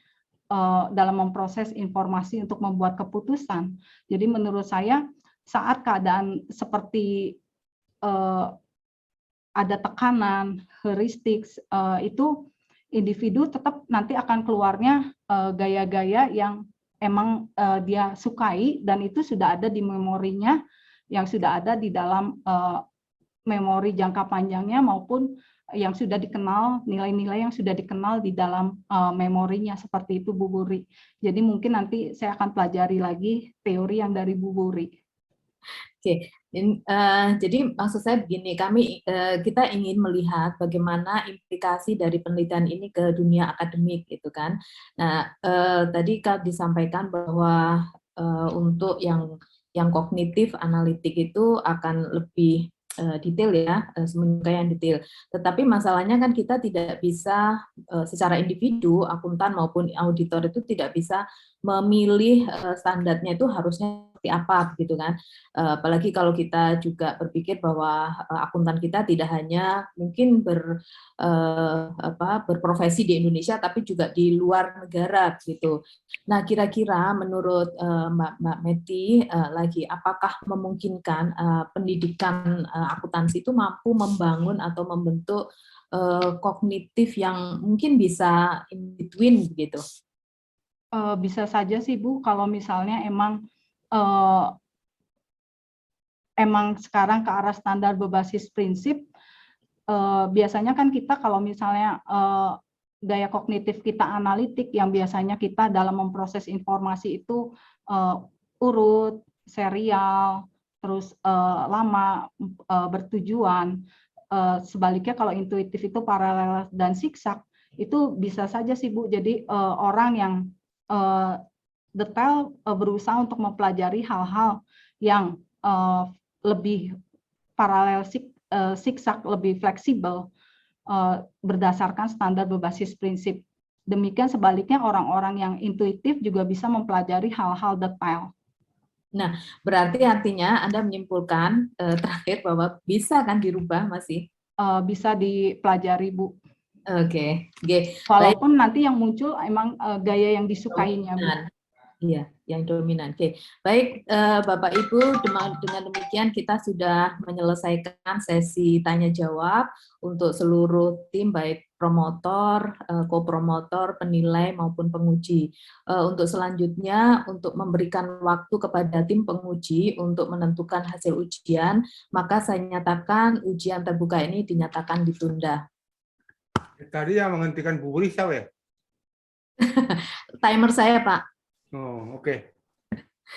untuk membuat keputusan. Jadi menurut saya saat keadaan seperti ada tekanan, heuristik, itu individu tetap nanti akan keluarnya gaya-gaya yang emang dia sukai, dan itu sudah ada di memorinya, yang sudah ada di dalam memori jangka panjangnya maupun yang sudah dikenal, nilai-nilai yang sudah dikenal di dalam memorinya, seperti itu Bu Wuri. Jadi mungkin nanti saya akan pelajari lagi teori yang dari Bu Wuri. Oke, jadi maksud saya begini, kita ingin melihat bagaimana implikasi dari penelitian ini ke dunia akademik, gitu kan. Nah, tadi disampaikan bahwa untuk yang kognitif analitik itu akan lebih detail ya, menyukai yang detail. Tetapi masalahnya kan kita tidak bisa secara individu, akuntan maupun auditor itu tidak bisa memilih standarnya itu harusnya seperti apa, gitu kan. Apalagi kalau kita juga berpikir bahwa akuntan kita tidak hanya mungkin berprofesi di Indonesia, tapi juga di luar negara, gitu. Nah, kira-kira menurut Mbak Meti lagi, apakah memungkinkan pendidikan akuntansi itu mampu membangun atau membentuk kognitif yang mungkin bisa in between, begitu? Bisa saja sih Bu, kalau misalnya emang sekarang ke arah standar berbasis prinsip, biasanya kan kita kalau misalnya gaya kognitif kita analitik, yang biasanya kita dalam memproses informasi itu urut, serial, terus lama, bertujuan. Sebaliknya kalau intuitif itu paralel dan zigzag, itu bisa saja sih Bu. Jadi orang yang detail berusaha untuk mempelajari hal-hal yang lebih paralel zigzag, lebih fleksibel berdasarkan standar berbasis prinsip. Demikian sebaliknya orang-orang yang intuitif juga bisa mempelajari hal-hal detail. Nah, berarti artinya Anda menyimpulkan terakhir bahwa bisa kan dirubah masih? Bisa dipelajari Bu. Oke. Walaupun nanti yang muncul emang gaya yang disukainya Bu. Iya, yang dominan. Oke, baik Bapak Ibu, dengan demikian kita sudah menyelesaikan sesi tanya jawab untuk seluruh tim, baik promotor, kopromotor, penilai maupun penguji. Untuk selanjutnya, untuk memberikan waktu kepada tim penguji untuk menentukan hasil ujian, maka saya nyatakan ujian terbuka ini dinyatakan ditunda. Tadi yang menghentikan Bu Wuri siapa ya? Timer saya, Pak. Oh, oke.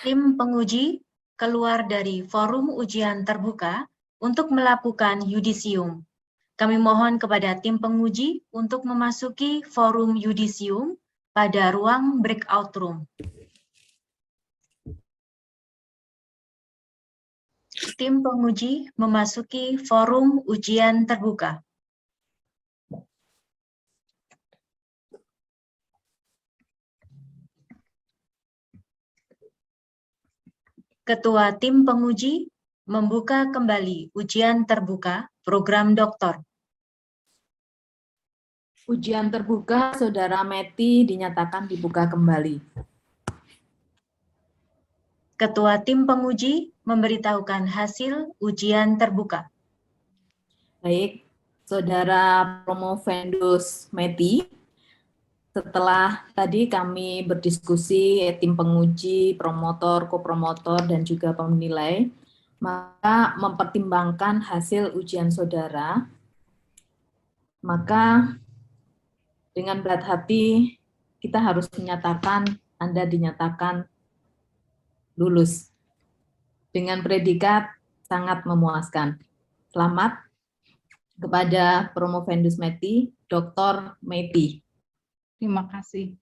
Tim penguji keluar dari forum ujian terbuka untuk melakukan yudisium. Kami mohon kepada tim penguji untuk memasuki forum yudisium pada ruang breakout room. Tim penguji memasuki forum ujian terbuka. Ketua tim penguji membuka kembali ujian terbuka program doktor. Ujian terbuka Saudara Meti dinyatakan dibuka kembali. Ketua tim penguji memberitahukan hasil ujian terbuka. Baik, Saudara Promovendus Meti, Setelah tadi kami berdiskusi, tim penguji, promotor, kopromotor, dan juga penilai, maka mempertimbangkan hasil ujian saudara, maka dengan berat hati kita harus menyatakan Anda dinyatakan lulus dengan predikat sangat memuaskan. Selamat kepada Promovendus Meti, Dr. Meti. Terima kasih.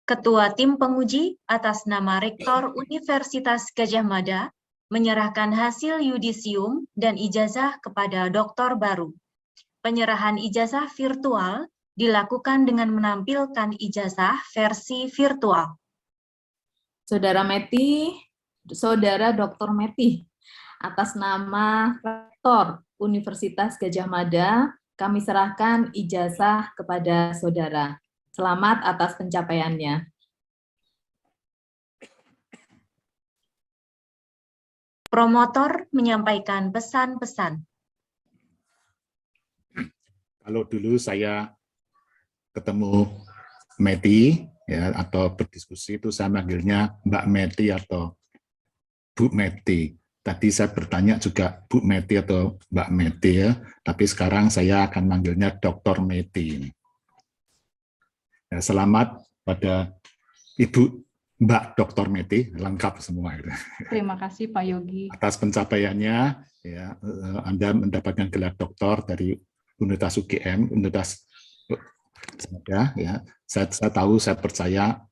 Ketua Tim Penguji atas nama Rektor Universitas Gadjah Mada menyerahkan hasil yudisium dan ijazah kepada doktor baru. Penyerahan ijazah virtual dilakukan dengan menampilkan ijazah versi virtual. Saudara Meti, Saudara Dr. Meti, atas nama Rektor Universitas Gadjah Mada, kami serahkan ijazah kepada saudara. Selamat atas pencapaiannya. Promotor menyampaikan pesan-pesan. Kalau dulu saya ketemu Meti ya atau berdiskusi itu saya manggilnya Mbak Meti atau Bu Meti. Tadi saya bertanya juga Bu Meti atau Mbak Meti ya, tapi sekarang saya akan manggilnya Dr. Meti. Ya, selamat pada Ibu Mbak Dr. Meti, lengkap semua. Terima kasih Pak Yogi. Atas pencapaiannya, ya, Anda mendapatkan gelar doktor dari Universitas UGM, Universitas ya. Saya tahu, saya percaya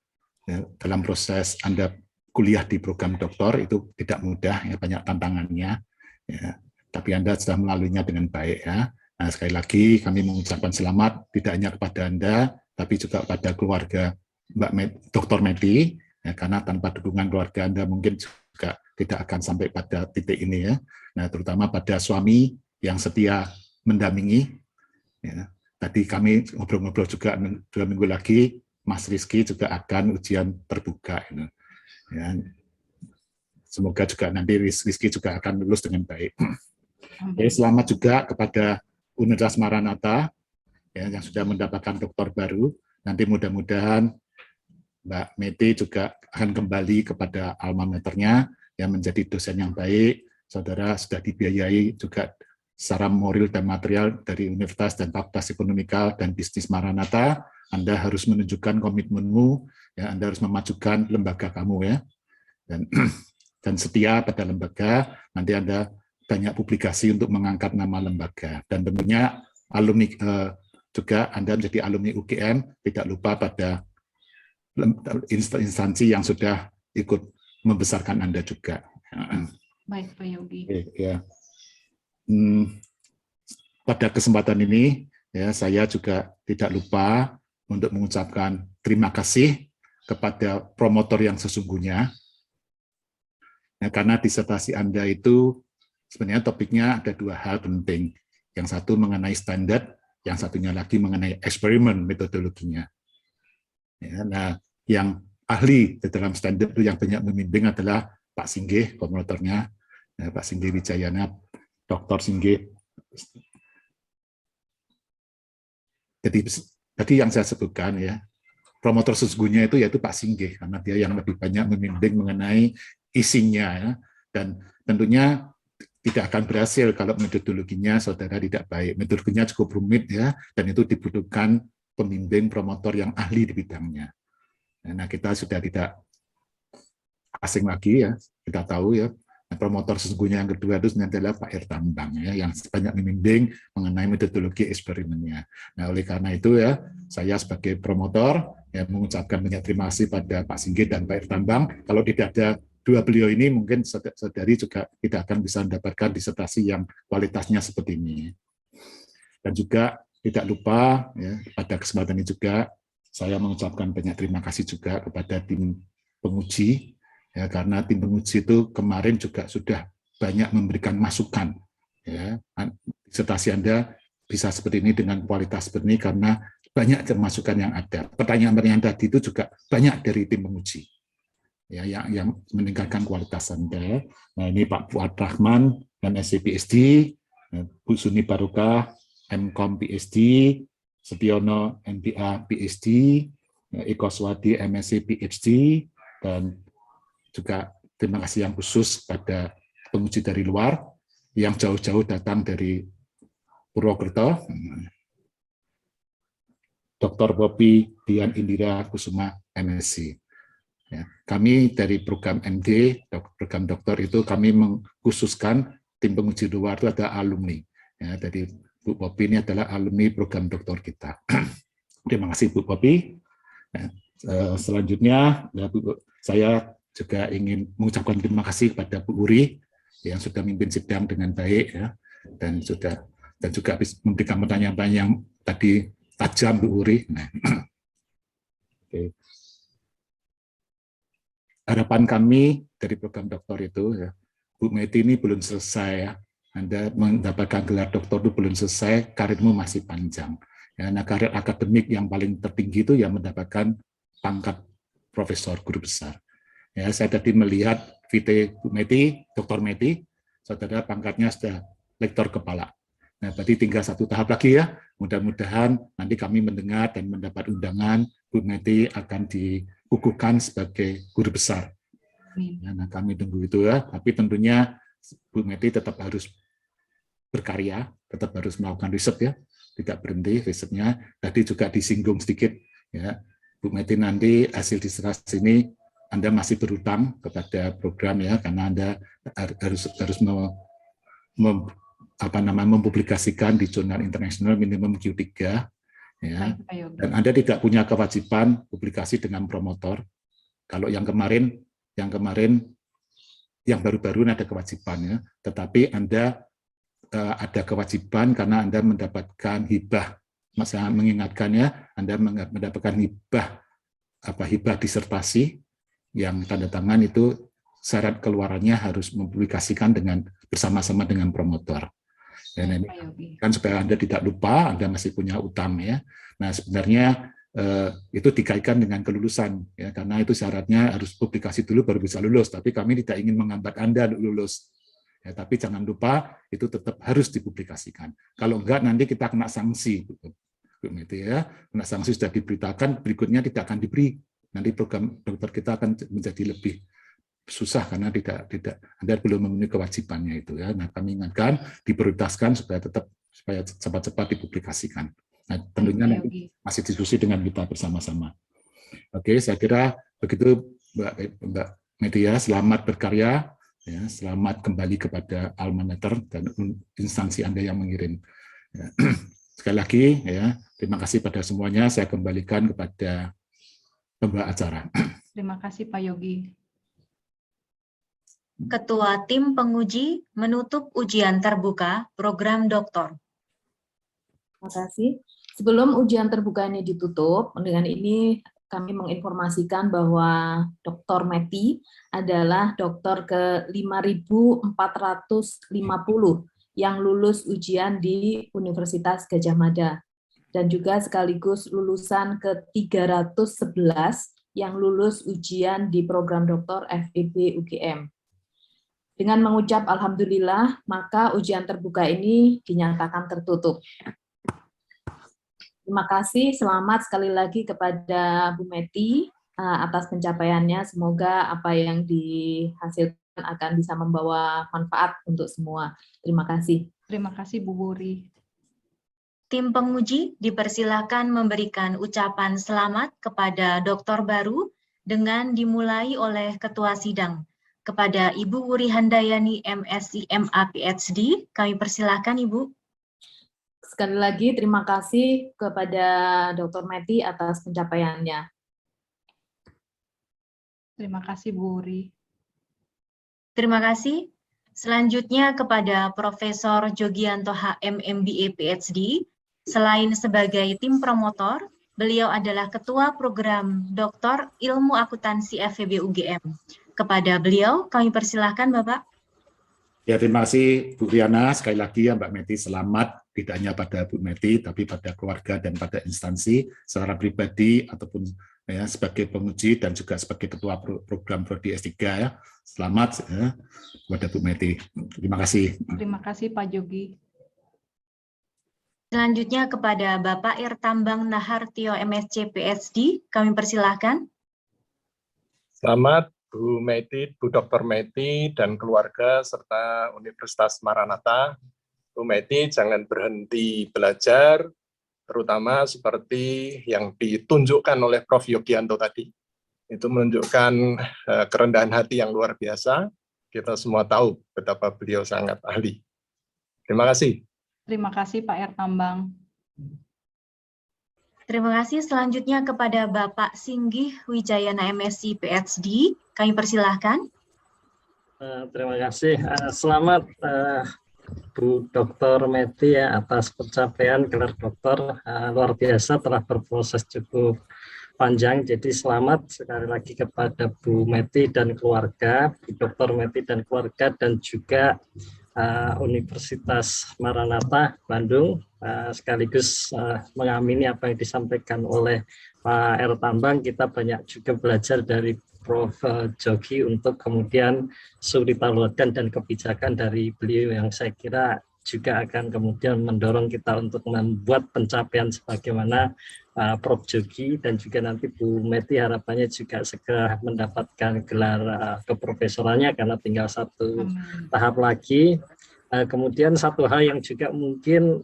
ya, dalam proses Anda kuliah di program doktor itu tidak mudah, ya, banyak tantangannya, ya. Tapi Anda sudah melaluinya dengan baik ya. Nah, sekali lagi kami mengucapkan selamat tidak hanya kepada Anda, tapi juga kepada keluarga Dr. Meti, ya, karena tanpa dukungan keluarga Anda mungkin juga tidak akan sampai pada titik ini ya. Nah, terutama pada suami yang setia mendampingi. Ya. Tadi kami ngobrol-ngobrol juga 2 minggu lagi, Mas Rizky juga akan ujian terbuka. Ya. Semoga juga nanti Rizky juga akan lulus dengan baik. Oke, selamat juga kepada Universitas Maranatha ya, yang sudah mendapatkan doktor baru. Nanti mudah-mudahan Mbak Meti juga akan kembali kepada alma maternya yang menjadi dosen yang baik. Saudara sudah dibiayai juga secara moral dan material dari Universitas dan Fakultas Ekonomika dan Bisnis Maranatha. Anda harus menunjukkan komitmenmu, ya, Anda harus memajukan lembaga kamu ya, dan setia pada lembaga. Nanti Anda banyak publikasi untuk mengangkat nama lembaga, dan tentunya alumni juga Anda menjadi alumni UGM, tidak lupa pada instansi yang sudah ikut membesarkan Anda juga. Baik Pak Yogi. Ya. Pada kesempatan ini ya, saya juga tidak lupa untuk mengucapkan terima kasih kepada promotor yang sesungguhnya ya, karena disertasi Anda itu sebenarnya topiknya ada 2 hal penting. Yang satu mengenai standar, yang satunya lagi mengenai eksperimen metodologinya ya. Nah, yang ahli di dalam standar itu yang banyak membimbing adalah Pak Singgih, promotornya ya, Pak Singgih Wijayana, Dr. Singgih. Jadi tadi yang saya sebutkan ya, promotor sesungguhnya itu yaitu Pak Singgih, karena dia yang lebih banyak membimbing mengenai isinya ya. Dan tentunya tidak akan berhasil kalau metodologinya saudara tidak baik. Metodologinya cukup rumit ya, dan itu dibutuhkan pembimbing promotor yang ahli di bidangnya. Nah, kita sudah tidak asing lagi ya, kita tahu ya. Promotor sesungguhnya yang kedua itu adalah Pak Ertambang ya, yang banyak membimbing mengenai metodologi eksperimennya. Nah, oleh karena itu ya, saya sebagai promotor ya, mengucapkan banyak terima kasih pada Pak Singgih dan Pak Ertambang. Kalau tidak ada 2 beliau ini, mungkin saudari juga tidak akan bisa mendapatkan disertasi yang kualitasnya seperti ini. Dan juga tidak lupa ya, pada kesempatan ini juga saya mengucapkan banyak terima kasih juga kepada tim penguji. Ya, karena tim penguji itu kemarin juga sudah banyak memberikan masukan. Ya, disertasi Anda bisa seperti ini dengan kualitas seperti ini karena banyak masukan yang ada. Pertanyaan-pertanyaan tadi itu juga banyak dari tim penguji. Ya, yang meningkatkan kualitas Anda. Nah, ini Pak Fuad Rahman, MSc PhD, Bu Suni Barokah, MCom PhD, Setiono MBA PhD, Eko Swadi MSc PhD, dan juga terima kasih yang khusus pada penguji dari luar yang jauh-jauh datang dari Purwokerto, Dr. Bobi Dian Indira Kusuma MSc. Ya, kami dari program MD, program doktor itu kami mengkhususkan tim penguji luar itu ada alumni. Ya, dari Bu Bobi ini adalah alumni program doktor kita. Terima kasih Bu Bobi. Ya, selanjutnya ya, saya juga ingin mengucapkan terima kasih kepada Bu Uri yang sudah memimpin sidang dengan baik ya, dan juga memberikan pertanyaan-pertanyaan yang tadi tajam Bu Uri. Nah, okay. Harapan kami dari program doktor itu ya, Bu Meti ini belum selesai ya. Anda mendapatkan gelar doktor itu belum selesai, karirmu masih panjang. Ya, nah, karir akademik yang paling tertinggi itu yang mendapatkan pangkat profesor guru besar. Ya, saya tadi melihat VT Bu Meti, Dr. Meti, saudara pangkatnya sudah lektor kepala. Nah, berarti tinggal satu tahap lagi ya. Mudah-mudahan nanti kami mendengar dan mendapat undangan Bu Meti akan dikukuhkan sebagai guru besar. Nah, kami tunggu itu ya. Tapi tentunya Bu Meti tetap harus berkarya, tetap harus melakukan riset ya, tidak berhenti risetnya. Tadi juga disinggung sedikit ya, Bu Meti nanti hasil disertasi ini Anda masih berutang kepada program ya, karena Anda harus mempublikasikan di jurnal internasional minimum Q3 ya. Dan Anda tidak punya kewajiban publikasi dengan promotor. Kalau yang kemarin yang baru-baru ada kewajibannya, tetapi Anda ada kewajiban karena Anda mendapatkan hibah. Saya mengingatkannya, Anda mendapatkan hibah disertasi yang tanda tangan itu syarat keluarannya harus mempublikasikan bersama-sama dengan promotor. Dan ini kan supaya Anda tidak lupa, Anda masih punya utang ya. Nah, sebenarnya itu dikaitkan dengan kelulusan ya, karena itu syaratnya harus publikasi dulu baru bisa lulus, tapi kami tidak ingin menghambat Anda lulus ya, tapi jangan lupa itu tetap harus dipublikasikan. Kalau enggak nanti kita kena sanksi Bu Meti ya, kena sanksi sudah diberitakan, berikutnya tidak akan diberi, nanti program dokter kita akan menjadi lebih susah karena tidak Anda belum memenuhi kewajibannya itu ya. Nah, kami ingatkan diprioritaskan supaya cepat-cepat dipublikasikan. Nah, tentunya nanti masih diskusi dengan kita bersama-sama. Oke, saya kira begitu Mbak Media, selamat berkarya, ya, selamat kembali kepada alma mater dan instansi Anda yang mengirim. Ya. Sekali lagi, ya, terima kasih pada semuanya. Saya kembalikan kepada pembawa acara. Terima kasih Pak Yogi. Ketua Tim Penguji menutup ujian terbuka program doktor. Terima kasih. Sebelum ujian terbuka ini ditutup, dengan ini kami menginformasikan bahwa Dr. Meti adalah dokter ke 5.450 yang lulus ujian di Universitas Gadjah Mada, dan juga sekaligus lulusan ke 311 yang lulus ujian di program doktor FEB UGM. Dengan mengucap Alhamdulillah, maka ujian terbuka ini dinyatakan tertutup. Terima kasih, selamat sekali lagi kepada Bu Meti atas pencapaiannya. Semoga apa yang dihasilkan akan bisa membawa manfaat untuk semua. Terima kasih. Terima kasih Bu Wuri. Tim penguji dipersilakan memberikan ucapan selamat kepada doktor baru dengan dimulai oleh Ketua Sidang. Kepada Ibu Wuri Handayani MSc MA PhD, kami persilakan Ibu. Sekali lagi terima kasih kepada Dr. Meti atas pencapaiannya. Terima kasih Bu Wuri. Terima kasih. Selanjutnya kepada Profesor Jogianto HM MBA PhD. Selain sebagai tim promotor, beliau adalah Ketua Program Doktor Ilmu Akuntansi FEB UGM. Kepada beliau kami persilahkan Bapak. Ya, terima kasih Bu Riana. Sekali lagi ya Mbak Meti, selamat tidak hanya pada Bu Meti, tapi pada keluarga dan pada instansi secara pribadi ataupun ya, sebagai penguji dan juga sebagai ketua program Prodi S3 ya. Selamat ya, kepada Bu Meti. Terima kasih. Terima kasih Pak Jogi. Selanjutnya kepada Bapak Irtambang Nahartio MSc PhD, kami persilahkan. Selamat Bu Meti, Bu Dr. Meti dan keluarga serta Universitas Maranatha. Bu Meti jangan berhenti belajar, terutama seperti yang ditunjukkan oleh Prof. Yogianto tadi. Itu menunjukkan kerendahan hati yang luar biasa. Kita semua tahu betapa beliau sangat ahli. Terima kasih. Terima kasih Pak Irtambang. Terima kasih. Selanjutnya kepada Bapak Singgih Wijayana MSc PhD, kami persilahkan. Terima kasih. Selamat Bu Dr. Meti ya atas pencapaian gelar doktor luar biasa, telah berproses cukup panjang. Jadi selamat sekali lagi kepada Bu Meti dan keluarga, Bu Dr. Meti dan keluarga, dan juga Universitas Maranatha Bandung, sekaligus mengamini apa yang disampaikan oleh Pak Irtambang. Kita banyak juga belajar dari Prof. Jogi untuk kemudian suri tauladan dan kebijakan dari beliau yang saya kira juga akan kemudian mendorong kita untuk membuat pencapaian sebagaimana Prof. Jogi, dan juga nanti Bu Meti harapannya juga segera mendapatkan gelar keprofesorannya karena tinggal satu tahap lagi. Kemudian satu hal yang juga mungkin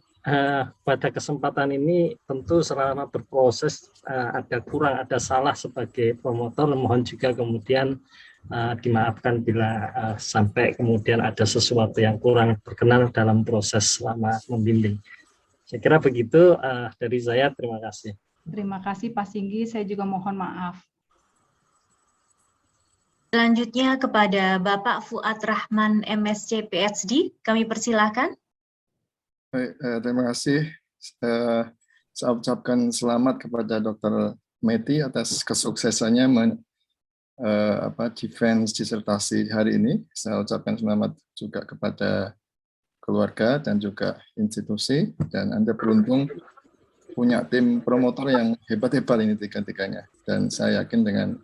pada kesempatan ini tentu selama berproses ada kurang, ada salah sebagai promotor, mohon juga kemudian dimaafkan bila sampai kemudian ada sesuatu yang kurang berkenan dalam proses selama membimbing. Saya kira begitu dari saya, terima kasih. Terima kasih Pak Singgi, saya juga mohon maaf. Selanjutnya kepada Bapak Fuad Rahman MSc PhD, kami persilahkan. Baik, terima kasih. Saya ucapkan selamat kepada Dr. Meti atas kesuksesannya defense disertasi hari ini. Saya ucapkan selamat juga kepada keluarga dan juga institusi, dan Anda beruntung punya tim promotor yang hebat-hebat ini tiga-tiganya. Dan saya yakin dengan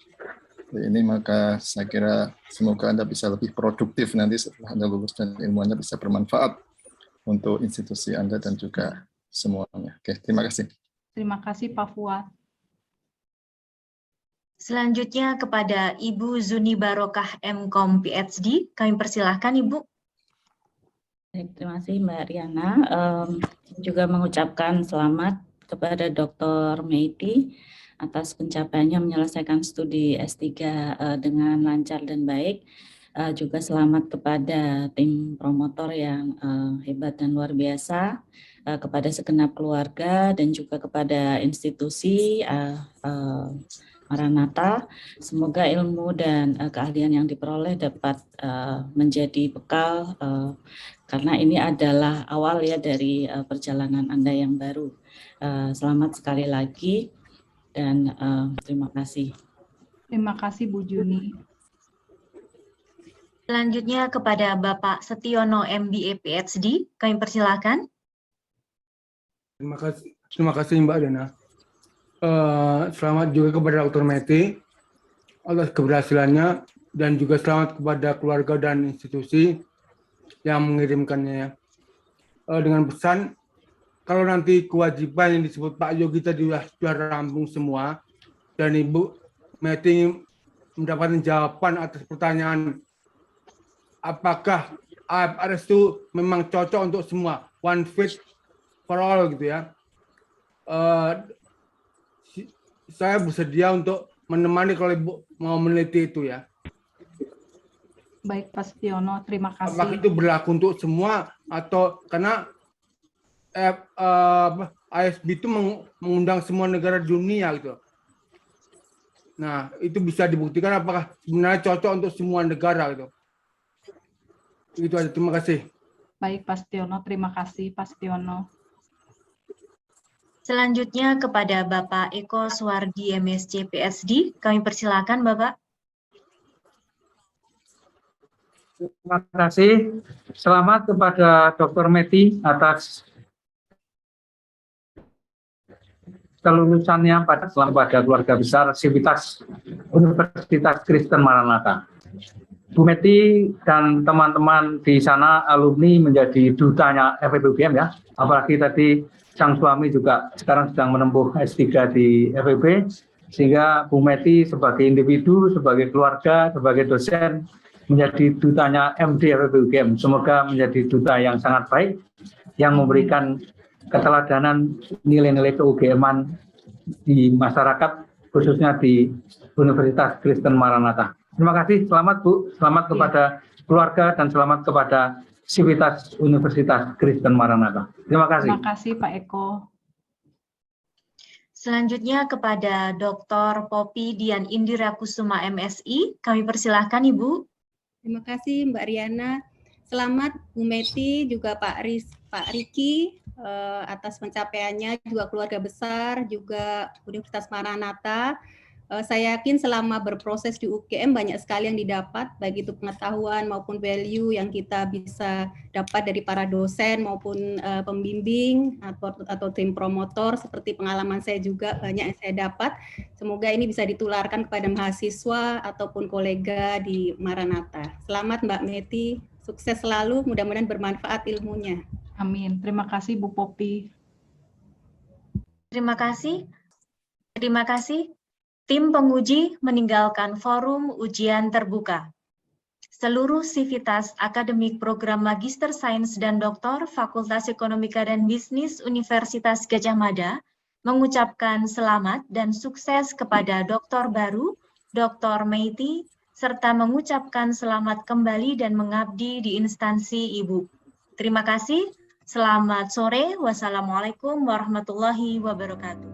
ini maka saya kira semoga Anda bisa lebih produktif nanti setelah Anda lulus dan ilmunya bisa bermanfaat untuk institusi Anda dan juga semuanya. Oke, terima kasih. Terima kasih Pak Fuad. Selanjutnya kepada Ibu Zuni Barokah MKom PhD, kami persilahkan Ibu. Baik, terima kasih Mbak Riana. Juga mengucapkan selamat kepada Dr. Meti atas pencapaiannya menyelesaikan studi S3 dengan lancar dan baik. Juga selamat kepada tim promotor yang hebat dan luar biasa, kepada segenap keluarga dan juga kepada institusi Maranatha. Semoga ilmu dan keahlian yang diperoleh dapat menjadi bekal karena ini adalah awal ya dari perjalanan Anda yang baru. Selamat sekali lagi dan terima kasih. Terima kasih Bu Juni. Selanjutnya kepada Bapak Setiono MBA PhD, kami persilakan. Terima kasih Mbak Dana. Selamat juga kepada Dr. Meti atas keberhasilannya, dan juga selamat kepada keluarga dan institusi yang mengirimkannya. Dengan pesan, kalau nanti kewajiban yang disebut Pak Yogi tadi sudah rampung semua, dan Ibu Meti mendapatkan jawaban atas pertanyaan apakah IFRS itu memang cocok untuk semua, one fit for all gitu ya. Saya bersedia untuk menemani kalau Ibu mau meneliti itu ya. Baik Pak Setiono, terima kasih. Apakah itu berlaku untuk semua atau karena ISB itu mengundang semua negara dunia gitu. Nah, itu bisa dibuktikan apakah sebenarnya cocok untuk semua negara gitu. Itu aja, terima kasih. Baik Pak Setiono, terima kasih Pak Setiono. Selanjutnya kepada Bapak Eko Suwardi MSc PhD, kami persilakan Bapak. Terima kasih. Selamat kepada Dr. Meti atas kelulusannya pada keluarga besar Sivitas Universitas Kristen Maranatha. Bu Meti dan teman-teman di sana alumni menjadi dutanya FEB UGM ya. Apalagi tadi sang suami juga sekarang sedang menempuh S3 di FEB, sehingga Bu Meti sebagai individu, sebagai keluarga, sebagai dosen menjadi dutanya MD FEB UGM. Semoga menjadi duta yang sangat baik, yang memberikan keteladanan nilai-nilai ke-UGM-an di masyarakat, khususnya di Universitas Kristen Maranatha. Terima kasih, selamat Bu, selamat kepada keluarga dan selamat kepada Sivitas Universitas Kristen Maranatha. Terima kasih. Terima kasih Pak Eko. Selanjutnya kepada Dr. Poppy Dian Indira Kusuma MSI, kami persilahkan Ibu. Terima kasih Mbak Riana. Selamat Bu Meti, juga Pak Riki atas pencapaiannya, juga keluarga besar, juga Universitas Maranatha. Saya yakin selama berproses di UGM banyak sekali yang didapat, baik itu pengetahuan maupun value yang kita bisa dapat dari para dosen maupun pembimbing atau tim promotor, seperti pengalaman saya juga banyak yang saya dapat. Semoga ini bisa ditularkan kepada mahasiswa ataupun kolega di Maranatha. Selamat Mbak Meti, sukses selalu, mudah-mudahan bermanfaat ilmunya. Amin. Terima kasih Bu Poppy. Terima kasih. Terima kasih. Tim penguji meninggalkan forum ujian terbuka. Seluruh sivitas akademik program Magister Sains dan Doktor Fakultas Ekonomika dan Bisnis Universitas Gadjah Mada mengucapkan selamat dan sukses kepada Doktor baru, Dr. Meity, serta mengucapkan selamat kembali dan mengabdi di instansi Ibu. Terima kasih. Selamat sore. Wassalamualaikum warahmatullahi wabarakatuh.